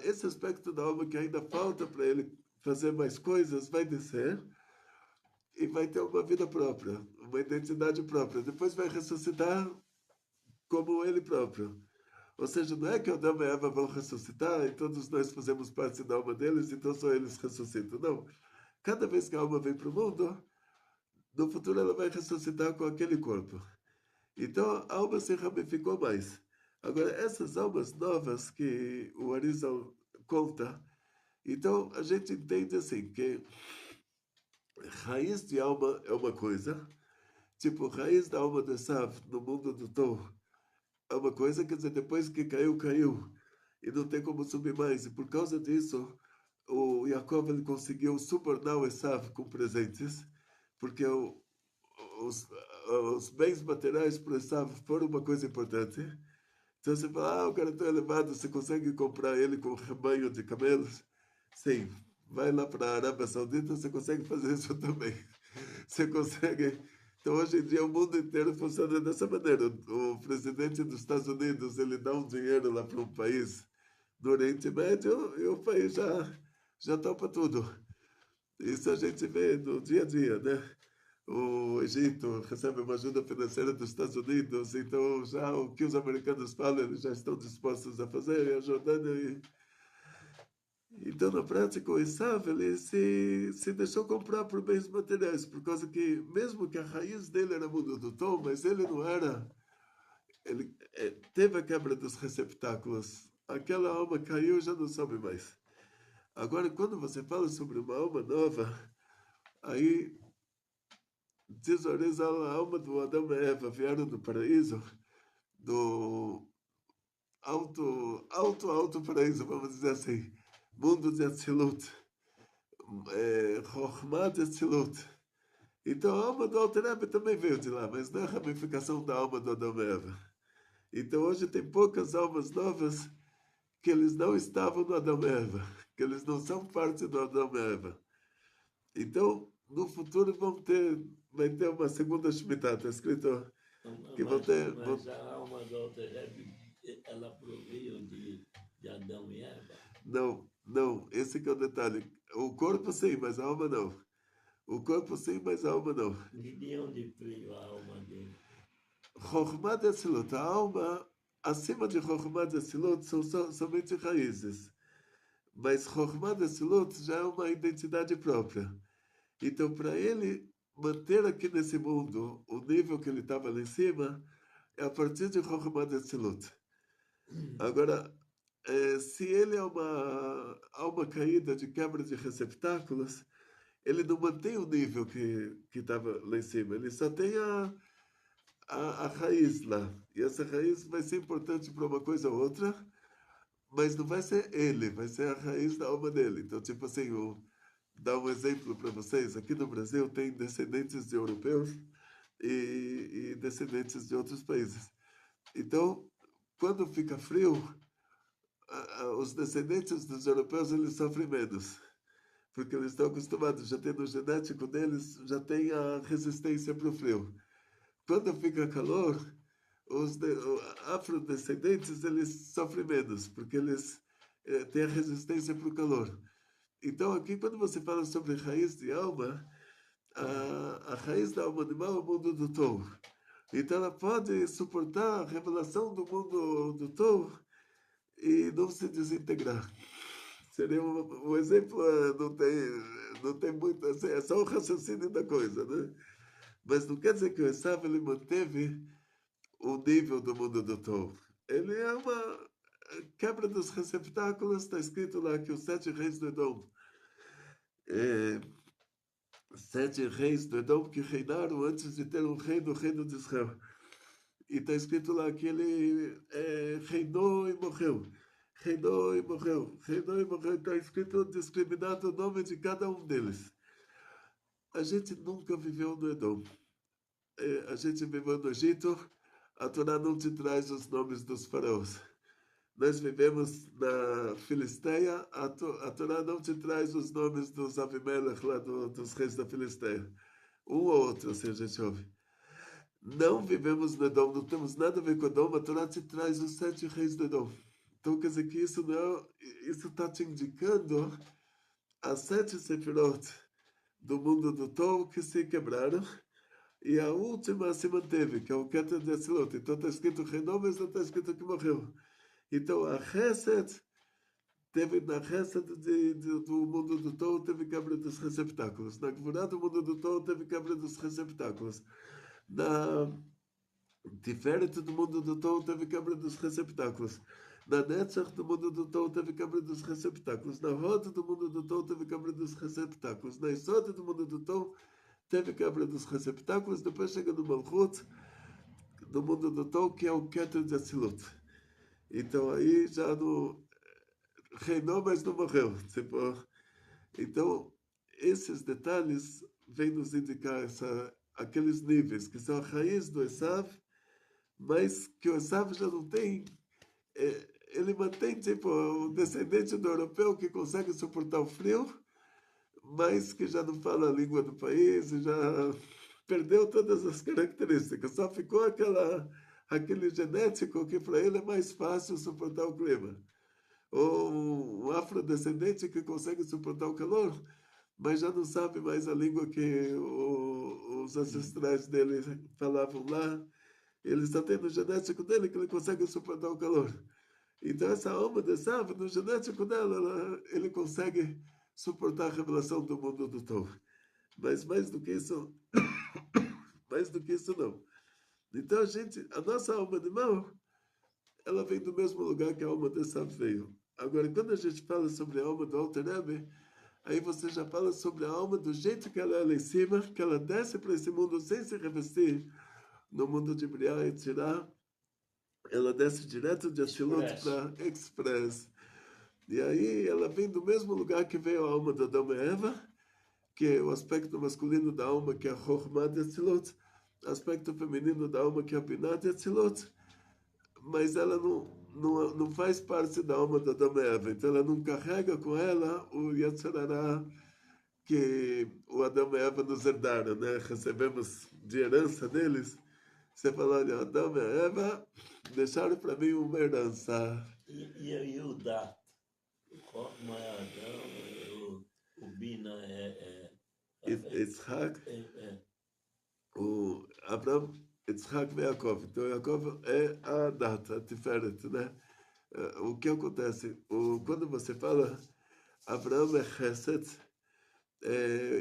Esse aspecto da alma que ainda falta para ele fazer mais coisas, vai descer e vai ter uma vida própria, uma identidade própria. Depois vai ressuscitar como ele próprio. Ou seja, não é que Adão e Eva vão ressuscitar e todos nós fazemos parte da alma deles, então só eles ressuscitam. Não. Cada vez que a alma vem para o mundo, no futuro ela vai ressuscitar com aquele corpo. Então a alma se ramificou mais. Agora, essas almas novas que o Arizal conta, então a gente entende assim, que raiz de alma é uma coisa, tipo, raiz da alma de Esav no mundo do Tou é uma coisa, quer dizer, depois que caiu, caiu, e não tem como subir mais, e por causa disso, o Yaakov ele conseguiu subornar o Esav com presentes, porque os, os bens materiais para o Esav foram uma coisa importante. Então você fala, o cara é tão elevado, você consegue comprar ele com um rebanho de camelos? Sim, vai lá para a Arábia Saudita, você consegue fazer isso também. Você consegue. Então, hoje em dia, o mundo inteiro funciona dessa maneira. O presidente dos Estados Unidos, ele dá um dinheiro lá para um país do Oriente Médio e o país já topa tudo. Isso a gente vê no dia a dia, né? O Egito recebe uma ajuda financeira dos Estados Unidos, então já o que os americanos falam, eles já estão dispostos a fazer, e a Jordânia. Então, na prática, o Esav, ele se deixou comprar por bens materiais, por causa que, mesmo que a raiz dele era mundo do tom, mas ele não era. Ele teve a quebra dos receptáculos. Aquela alma caiu e já não sobe mais. Agora, quando você fala sobre uma alma nova, aí diz o Arizal, a alma do Adão e Eva vieram do paraíso, do alto paraíso, vamos dizer assim, mundo de Atzilut, Chokhmah de Atzilut. Então a alma do Alter Rebbe também veio de lá, mas não é a ramificação da alma do Adão e Eva. Então hoje tem poucas almas novas que eles não estavam no Adão e Eva, que eles não são parte do Adão e Eva. Então, no futuro vai ter uma segunda Shemitah, está escrito que vão ter... Mas a alma do Alter Rebbe, ela proveio de Adão e Eva? Não, esse que é o detalhe. O corpo sim, mas a alma não. O corpo sim, mas a alma não. De onde veio a alma dele? Chokhmah de Atzilut, a alma, acima de Chokhmah de Atzilut, são somente raízes. Mas Chokhmah de Atzilut já é uma identidade própria. Então, para ele manter aqui nesse mundo o nível que ele estava lá em cima, é a partir de Chokhmah de Atzilut. Agora, se ele é uma alma caída de quebra de receptáculos, ele não mantém o nível que estava lá em cima. Ele só tem a raiz lá. E essa raiz vai ser importante para uma coisa ou outra, mas não vai ser ele, vai ser a raiz da alma dele. Então, tipo assim, dar um exemplo para vocês. Aqui no Brasil tem descendentes de europeus e descendentes de outros países. Então, quando fica frio, os descendentes dos europeus eles sofrem menos, porque eles estão acostumados, já tem no genético deles, já tem a resistência para o frio. Quando fica calor, os afrodescendentes eles sofrem menos, porque eles têm a resistência para o calor. Então, aqui, quando você fala sobre raiz de alma, a raiz da alma animal é o mundo do Tou. Então, ela pode suportar a revelação do mundo do Tou e não se desintegrar. Seria um exemplo, não tem muito, assim, é só o raciocínio da coisa, né? Mas não quer dizer que o Esav ele manteve o nível do mundo do Tou. Ele é uma quebra dos receptáculos, está escrito lá que os 7 reis do Edom 7 reis do Edom que reinaram antes de ter um rei no reino de Israel. E está escrito lá que ele reinou e morreu. Reinou e morreu. Reinou e morreu. Está escrito discriminado o nome de cada um deles. A gente nunca viveu no Edom. A gente viveu no Egito. A Torá não te traz os nomes dos faraós. Nós vivemos na Filisteia, a Torá não te traz os nomes dos Avimelech, lá dos reis da Filisteia. Um ou outro, assim a gente ouve. Não vivemos no Edom, não temos nada a ver com Edom, a Torá te traz os 7 reis do Edom. Então quer dizer que isso está te indicando as 7 sefirot do mundo do Tom que se quebraram, e a última se manteve, que é o Keter de Atzilot. Então está escrito reinou, mas não está escrito que morreu. Então, a Chesed teve na Chesed do mundo do Tom, teve quebra dos receptáculos. Na Gvurá do mundo do Tom, teve quebra dos receptáculos. Na Tiferet do mundo do Tom, teve quebra dos receptáculos. Na Netzach do mundo do Tom, teve quebra dos receptáculos. Na Roda do mundo do Tom, teve quebra dos receptáculos. Na Isod do mundo do Tom, teve quebra dos receptáculos. Depois chega no Malchut, do mundo do Tom, que é o Keter de Atzilot. Então aí já não reinou, mas não morreu. Tipo, então esses detalhes vêm nos indicar aqueles níveis que são a raiz do Esav, mas que o Esav já não tem. Ele mantém tipo o descendente do europeu que consegue suportar o frio, mas que já não fala a língua do país, e já perdeu todas as características. Só ficou aquele genético que para ele é mais fácil suportar o clima. Ou um afrodescendente que consegue suportar o calor, mas já não sabe mais a língua que os ancestrais dele falavam lá. Ele só tem no genético dele que ele consegue suportar o calor. Então essa alma de Esav, no genético dela, ele consegue suportar a revelação do mundo do Tom. Mas mais do que isso não. Então a nossa alma animal, ela vem do mesmo lugar que a alma de Esav veio. Agora, quando a gente fala sobre a alma do Alter Rebbe, aí você já fala sobre a alma do jeito que ela é lá em cima, que ela desce para esse mundo sem se revestir no mundo de Briah e Tirá. Ela desce direto de Atzilut para Express. E aí ela vem do mesmo lugar que veio a alma da Adão e Eva, que é o aspecto masculino da alma, que é a Chokhmah de Atzilut, aspecto feminino da alma, que é a Binah de Atzilut, mas ela não faz parte da alma da Adão e Eva, então ela não carrega com ela o Yetzer Hara que o Adão e Eva nos herdaram, né? Recebemos de herança deles. Você fala, olha, Adão e Eva deixaram para mim uma herança. E o Dá? O Chokhmah é Adão, o Bina é Yitzhak, o Abraão, Yitzhak e Yaakov. Então, Yaakov é a data, a Tiferet, né? O que acontece? Quando você fala Abraão é Chesed,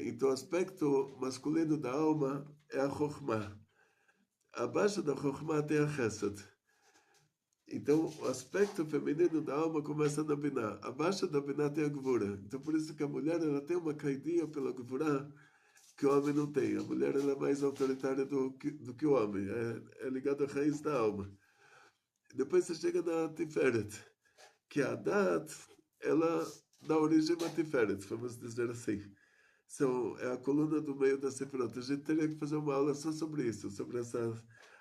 então o aspecto masculino da alma é a Chokhmah. Abaixo da Chokhmah tem a Chesed. Então, o aspecto feminino da alma começa na Binah. Abaixo da Binah tem a Gvura. Então, por isso que a mulher ela tem uma caidinha pela Gvura que o homem não tem. A mulher ela é mais autoritária do que o homem. É ligada à raiz da alma. Depois você chega na Tiferet, que a Dat, ela dá origem a Tiferet, vamos dizer assim. É a coluna do meio da Sefirot. A gente teria que fazer uma aula só sobre isso, sobre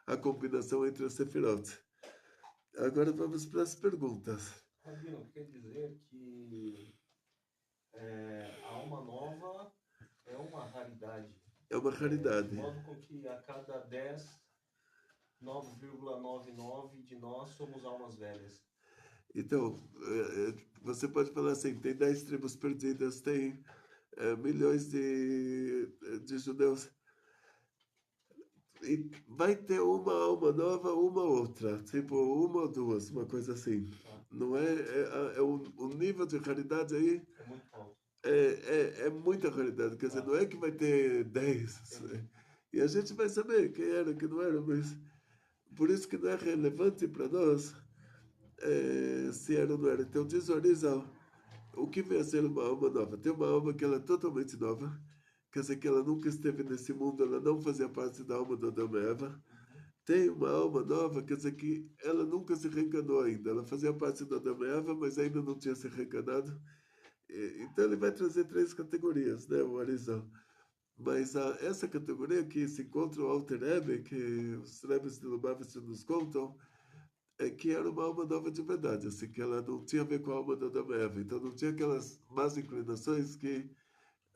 a combinação entre as Sefirot. Agora vamos para as perguntas. Rabino, quer dizer que a alma nova é uma raridade. É uma raridade. De modo com que a cada 10, 9,99 de nós somos almas velhas. Então, você pode falar assim, tem 10 tribos perdidas, tem milhões de judeus. E vai ter uma alma nova, uma outra, tipo uma ou duas, uma coisa assim. Não o nível de raridade aí é muito alto. É muita raridade, quer dizer, não é que vai ter 10. E a gente vai saber quem era, quem não era, mas por isso que não é relevante para nós se era ou não era. Então diz o Arizal, o que vem a ser uma alma nova? Tem uma alma que ela é totalmente nova, quer dizer que ela nunca esteve nesse mundo, ela não fazia parte da alma do Adão e Eva. Tem uma alma nova, quer dizer que ela nunca se reencarnou ainda. Ela fazia parte do Adão e Eva, mas ainda não tinha se reencarnado. Então ele vai trazer 3 categorias, né, o Arizal. Mas essa categoria que se encontra o Alter Rebbe, que os Rebes de Lubavitch nos contam, é que era uma alma nova de verdade, assim, que ela não tinha a ver com a alma da Adão e Eva. Então não tinha aquelas más inclinações que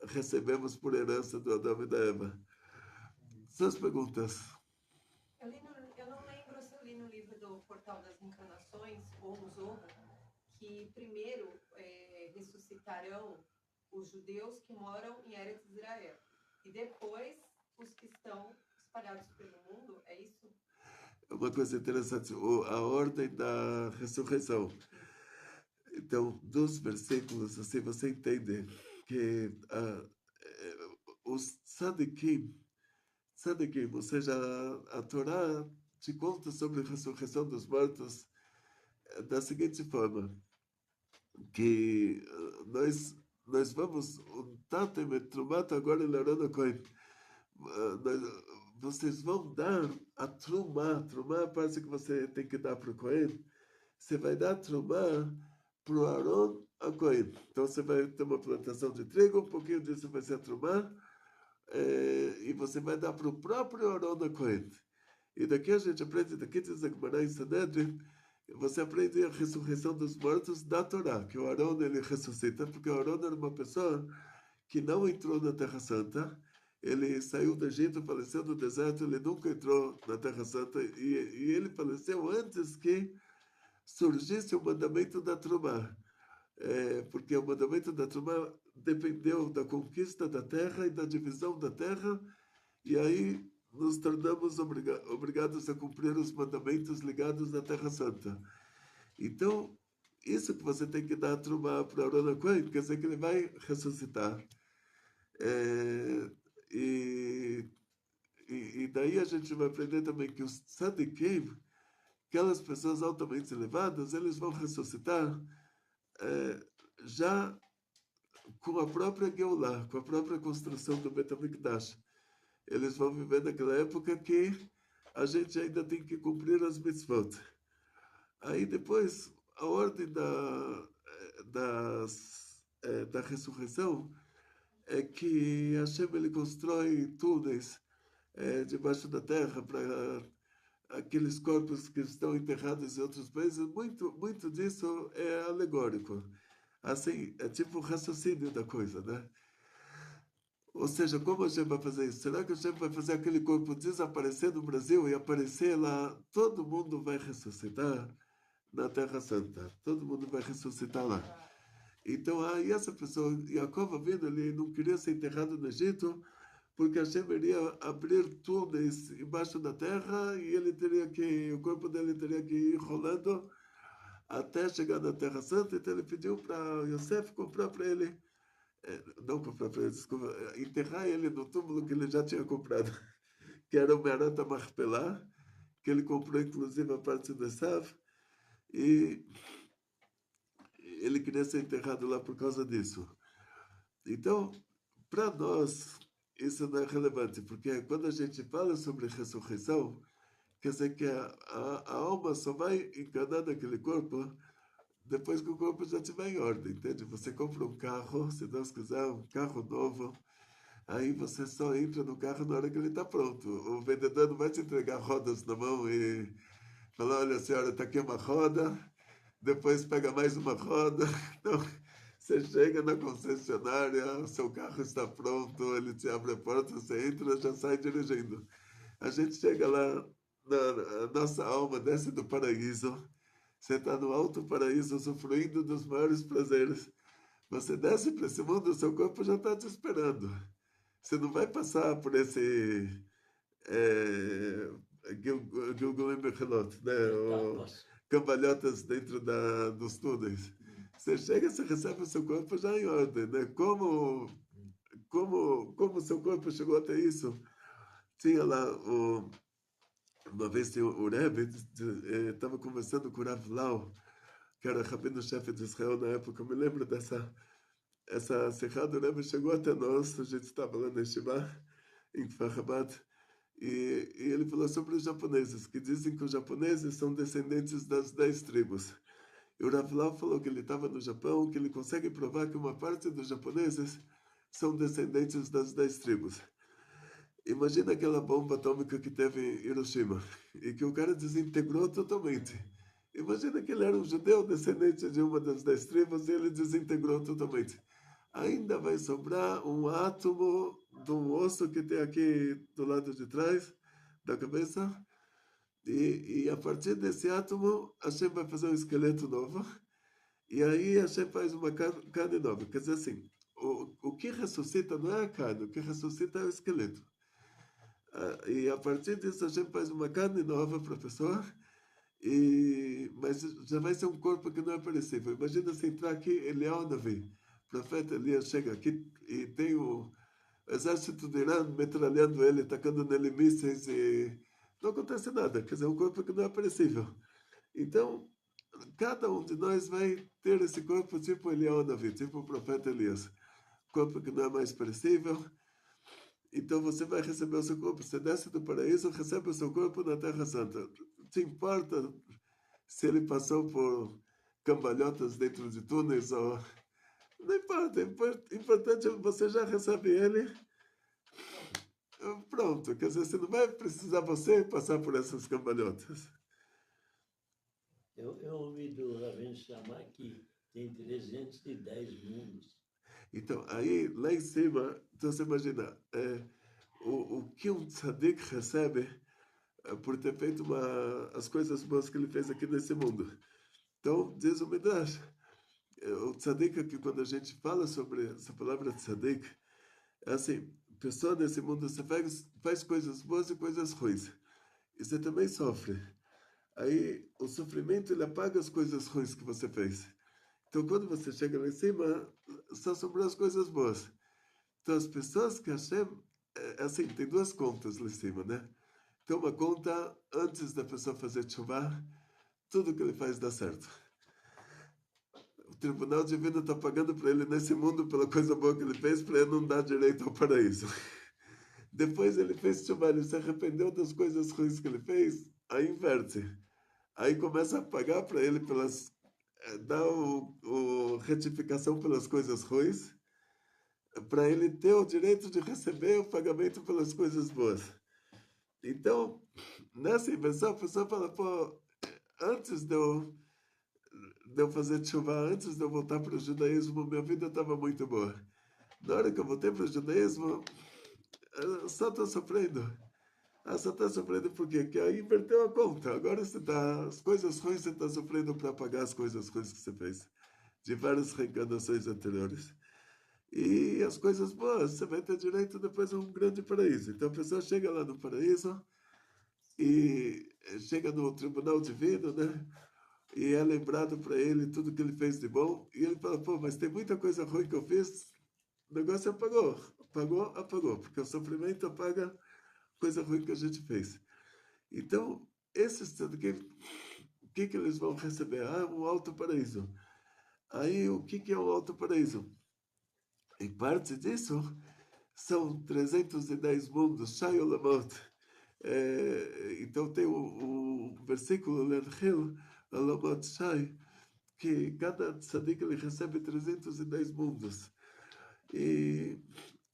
recebemos por herança do Adão e da Eva. Suas perguntas? Eu não lembro se eu li no livro do Portal das Encarnações, ou no Zorro, que primeiro ressuscitarão os judeus que moram em Eretz Israel. E depois os que estão espalhados pelo mundo, é isso? É uma coisa interessante, a ordem da ressurreição. Então, dos versículos, assim, você entende que os tzadikim, ou seja, a Torá te conta sobre a ressurreição dos mortos da seguinte forma, que nós vamos, um tatem et trumat agora em Arona Cohen, vocês vão dar a trumá é a parte que você tem que dar para o Cohen, você vai dar trumá para o Aron a Cohen. Então você vai ter uma plantação de trigo, um pouquinho disso vai ser a trumá, e você vai dar para o próprio Aron a Cohen. E daqui a gente aprende, daqui diz a Gemara em Sanedrin, você aprende a ressurreição dos mortos da Torá, que o Aron ele ressuscita, porque o Aron era uma pessoa que não entrou na Terra Santa. Ele saiu do Egito, faleceu no deserto, ele nunca entrou na Terra Santa, e ele faleceu antes que surgisse o mandamento da Trumá. Porque o mandamento da Trumá dependeu da conquista da terra e da divisão da terra, e aí nos tornamos obrigados a cumprir os mandamentos ligados à Terra Santa. Então, isso que você tem que dar a Trumá para Arona Cohen, quer dizer que ele vai ressuscitar. E daí a gente vai aprender também que os tzadikim, aquelas pessoas altamente elevadas, eles vão ressuscitar já com a própria Geulah, com a própria construção do Bet HaMikdash. Eles vão viver naquela época que a gente ainda tem que cumprir as mitzvot. Aí depois, a ordem da ressurreição é que Hashem ele constrói túneis debaixo da terra para aqueles corpos que estão enterrados em outros países. Muito disso é alegórico. Assim, é tipo o raciocínio da coisa, né? Ou seja, como a gente vai fazer isso? Será que a gente vai fazer aquele corpo desaparecer no Brasil e aparecer lá? Todo mundo vai ressuscitar na Terra Santa. Todo mundo vai ressuscitar lá. Então, aí essa pessoa, Yaakov Avinu, ele não queria ser enterrado no Egito, porque Hashem iria abrir túneis embaixo da terra e o corpo dele teria que ir rolando até chegar na Terra Santa. Então ele pediu para Yosef comprar para ele, não comprar para ele, desculpa, enterrar ele no túmulo que ele já tinha comprado, que era o Merat HaMachpelah, que ele comprou inclusive a parte do Esav, e ele queria ser enterrado lá por causa disso. Então, para nós, isso não é relevante, porque quando a gente fala sobre ressurreição, quer dizer que a alma só vai encarnar naquele corpo depois que o corpo já estiver em ordem, entende? Você compra um carro, se Deus quiser, um carro novo, aí você só entra no carro na hora que ele está pronto. O vendedor não vai te entregar rodas na mão e falar, olha senhora, está aqui uma roda, depois pega mais uma roda. Então, você chega na concessionária, o seu carro está pronto, ele te abre a porta, você entra, já sai dirigindo. A gente chega lá, a nossa alma desce do paraíso, você está no alto paraíso, usufruindo dos maiores prazeres. Você desce para esse mundo, o seu corpo já está te esperando. Você não vai passar por esse Gilgulim Bechelot, né? Cambalhotas dentro dos túneis. Você chega, você recebe o seu corpo já em ordem, né? Como o seu corpo chegou até isso? Tinha lá, uma vez o Rebbe estava conversando com o Rav Lau, que era rabino-chefe de Israel na época. Eu me lembro dessa essa Serra do Rebbe chegou até nós, a gente estava lá na Yeshiva, em Kfar Chabad, e ele falou sobre os japoneses, que dizem que os japoneses são descendentes das 10 tribos. E o Rav Lau falou que ele estava no Japão, que ele consegue provar que uma parte dos japoneses são descendentes das 10 tribos. Imagina aquela bomba atômica que teve em Hiroshima, e que o cara desintegrou totalmente. Imagina que ele era um judeu descendente de uma das 10 tribos e ele desintegrou totalmente. Ainda vai sobrar um átomo do osso que tem aqui do lado de trás da cabeça, e a partir desse átomo, Hashem vai fazer um esqueleto novo, e aí Hashem faz uma carne nova. Quer dizer assim, o que ressuscita não é a carne, o que ressuscita é o esqueleto. E a partir disso, Hashem faz uma carne nova para a pessoa, mas já vai ser um corpo que não é perecível. Imagina se entrar aqui, Eliyahu Navi, profeta Elias chega aqui e tem o exército do Irã metralhando ele, atacando nele mísseis e não acontece nada. Quer dizer, um corpo que não é perecível. Então, cada um de nós vai ter esse corpo tipo Eliyahu Navi, tipo o profeta Elias. Corpo que não é mais perecível. Então você vai receber o seu corpo. Você desce do paraíso, recebe o seu corpo na Terra Santa. Te importa se ele passou por cambalhotas dentro de túneis ou... Não importa. Importante é que você já recebe ele. Pronto. Quer dizer, você não vai precisar você passar por essas cambalhotas. Eu ouvi do Ravin chamar que tem 310 mundos. Então, aí, lá em cima, então você imagina, o que um tzadik recebe por ter feito as coisas boas que ele fez aqui nesse mundo. Então, diz o Midrash, o tzadik aqui, quando a gente fala sobre essa palavra tzadik, é assim, pessoa nesse mundo, você faz coisas boas e coisas ruins. E você também sofre. Aí, o sofrimento, ele apaga as coisas ruins que você fez. Então, quando você chega lá em cima, só sobrou as coisas boas. Então, as pessoas que Hashem... assim, tem duas contas lá em cima, né? Tem uma conta antes da pessoa fazer tshuva, tudo que ele faz dá certo. O tribunal divino está pagando para ele nesse mundo pela coisa boa que ele fez, para ele não dar direito ao paraíso. Depois ele fez tshuva, ele se arrependeu das coisas ruins que ele fez, aí inverte. Aí começa a pagar para ele pelas... dar retificação pelas coisas ruins, para ele ter o direito de receber o pagamento pelas coisas boas. Então, nessa inversão, a pessoa fala, pô, antes de eu fazer tshuva, antes de eu voltar para o judaísmo, minha vida estava muito boa. Na hora que eu voltei para o judaísmo, eu só estou sofrendo. Só está sofrendo por quê? Porque aí inverteu a conta. Agora as coisas ruins você está sofrendo para pagar as coisas ruins que você fez. De várias reencarnações anteriores. E as coisas boas, você vai ter direito depois a um grande paraíso. Então a pessoa chega lá no paraíso e chega no tribunal divino, né? E é lembrado para ele tudo que ele fez de bom. E ele fala, pô, mas tem muita coisa ruim que eu fiz. O negócio apagou. Apagou. Porque o sofrimento apaga coisa ruim que a gente fez. Então, esses o que eles vão receber? Um alto paraíso. Aí, o que é um alto paraíso? Em parte disso, são 310 mundos, Shai Olamot. Então tem o versículo Lenchil, Olamot Shai, que cada tzadik ele recebe 310 mundos. E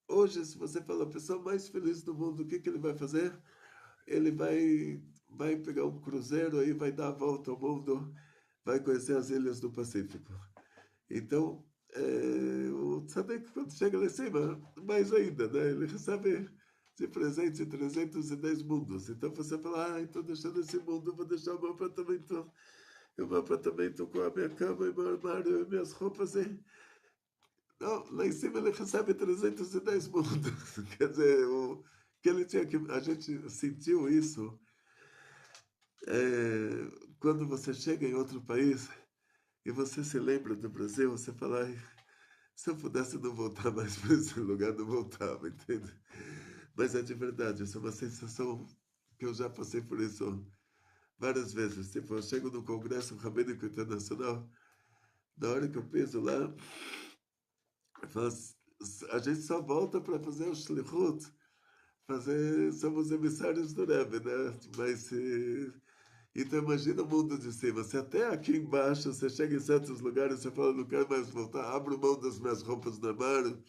hoje, se você fala a pessoa mais feliz do mundo, o que ele vai fazer? Ele vai pegar um cruzeiro, aí vai dar a volta ao mundo, vai conhecer as ilhas do Pacífico. Então, o tzadik, quando chega lá em cima, mais ainda, né? Ele recebe de presente 310 mundos. Então você fala, estou deixando esse mundo, vou deixar o meu apartamento com a minha cama e meu armário e minhas roupas. Não, lá em cima ele recebe 310 mundos. Quer dizer, que ele tinha que... A gente sentiu isso quando você chega em outro país e você se lembra do Brasil, você fala, se eu pudesse não voltar mais para esse lugar, não voltava, entende? Mas é de verdade, essa é uma sensação que eu já passei por isso várias vezes. Tipo, eu chego no Congresso Rabínico Internacional, na hora que eu piso lá, A gente só volta para fazer o shlichut, somos emissários do Rebbe, né? Mas então imagina o mundo de cima. Se até aqui embaixo você chega em certos lugares e você fala, não quero mais voltar, abro mão das minhas roupas no armário,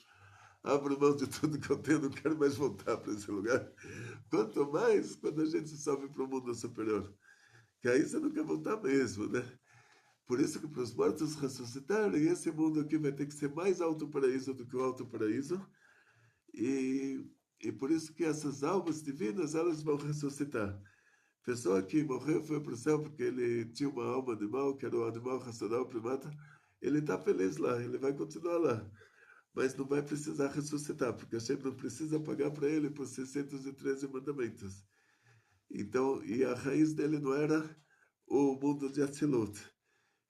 abro mão de tudo que eu tenho, não quero mais voltar para esse lugar. Quanto mais quando a gente sobe para o mundo superior, que aí você não quer voltar mesmo, né? Por isso que para os mortos ressuscitarem, esse mundo aqui vai ter que ser mais alto paraíso do que o alto paraíso. E por isso que essas almas divinas, elas vão ressuscitar. Pessoa que morreu foi para o céu porque ele tinha uma alma animal, que era o animal racional primata, ele está feliz lá, ele vai continuar lá. Mas não vai precisar ressuscitar, porque a gente não precisa pagar para ele por 613 mandamentos. Então, e a raiz dele não era o mundo de Atzilut.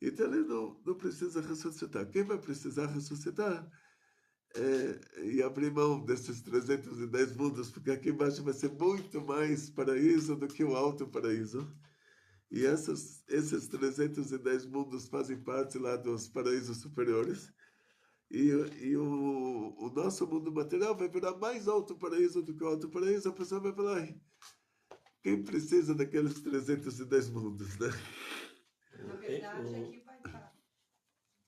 Então ele não precisa ressuscitar. Quem vai precisar ressuscitar e abrir mão desses 310 mundos, porque aqui embaixo vai ser muito mais paraíso do que o alto paraíso. E esses 310 mundos fazem parte lá dos paraísos superiores. E o nosso mundo material vai virar mais alto paraíso do que o alto paraíso. A pessoa vai falar, ai, quem precisa daqueles 310 mundos, né? Na verdade, aqui vai estar.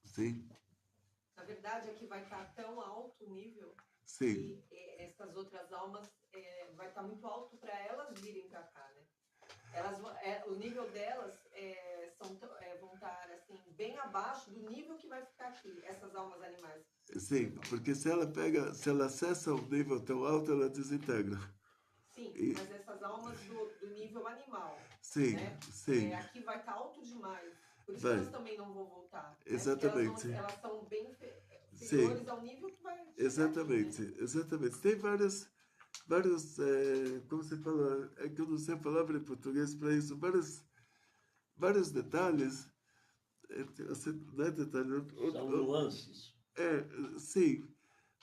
Sim. Na verdade, aqui vai estar tão alto o nível. Sim. Que essas outras almas vai estar muito alto para elas virem para cá, né? O nível delas vão estar assim, bem abaixo do nível que vai ficar aqui, essas almas animais. Sim, porque se ela acessa um nível tão alto, ela desintegra. Sim, mas essas almas do nível animal, sim, né? Sim. Aqui vai estar alto demais. Por isso vai. que elas também não vão voltar. Exatamente. Né? Elas são bem inferiores ao nível que vai. Exatamente, aqui, né? Exatamente. Tem vários, como você fala, é que eu não sei a palavra em português para isso, vários detalhes. Não é detalhe, são nuances. Sim.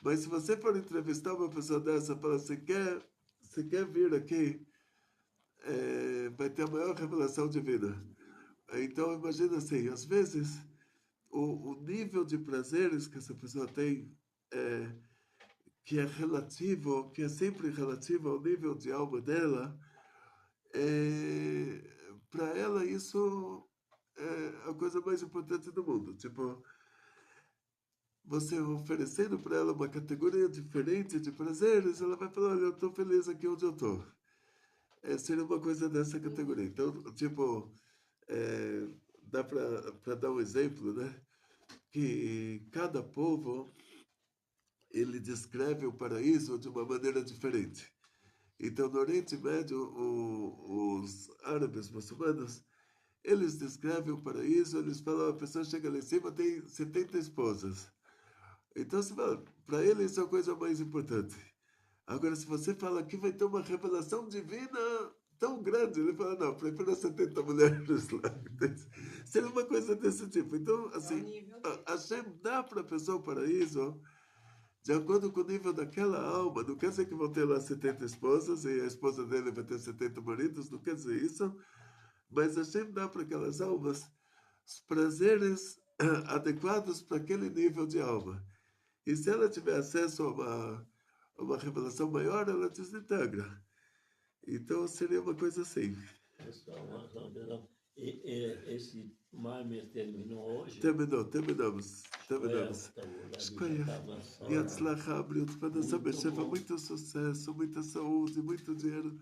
Mas se você for entrevistar uma pessoa dessa, fala, você quer vir aqui, vai ter a maior revelação divina. Então, imagina assim, às vezes, o nível de prazeres que essa pessoa tem, que é relativo, que é sempre relativo ao nível de alma dela, para ela isso é a coisa mais importante do mundo. Tipo, você oferecendo para ela uma categoria diferente de prazeres, ela vai falar, olha, eu estou feliz aqui onde eu estou. Seria uma coisa dessa categoria. Então, tipo, dá para dar um exemplo, né? Que cada povo, ele descreve o paraíso de uma maneira diferente. Então, no Oriente Médio, os árabes muçulmanos, eles descrevem o paraíso, eles falam, a pessoa chega lá em cima, tem 70 esposas. Então, para ele, isso é a coisa mais importante. Agora, se você fala que vai ter uma revelação divina tão grande, ele fala, não, prefiro 70 mulheres lá. Seria uma coisa desse tipo. Então, assim, a Hashem dá para a pessoa o paraíso de acordo com o nível daquela alma. Não quer dizer que vão ter lá 70 esposas e a esposa dele vai ter 70 maridos, não quer dizer isso. Mas Hashem dá para aquelas almas os prazeres adequados para aquele nível de alma. E se ela tiver acesso a uma revelação maior, ela desintegra. Então seria uma coisa assim. Esse Marmer terminou hoje? Terminamos. Yatzlacha, muito sucesso, muita saúde, muito dinheiro,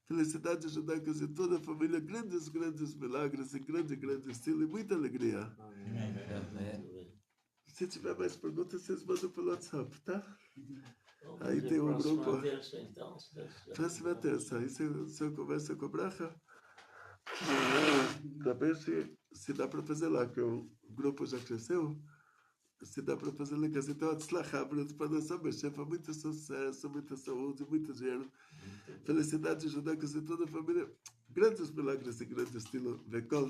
felicidades judaicas em toda a família, grandes milagres em grande estilo e muita alegria. Se tiver mais perguntas, vocês mandam pelo WhatsApp, tá? Aí tem um grupo. Próxima terça. Aí você conversa com a Bracha. Também se dá para fazer lá, que o grupo já cresceu. Se dá para fazer lá, que assim, então, para nossa chefa, muito sucesso, muita saúde, muito dinheiro. Felicidades judaicas em toda a família. Grandes milagres em grande estilo. Vekol.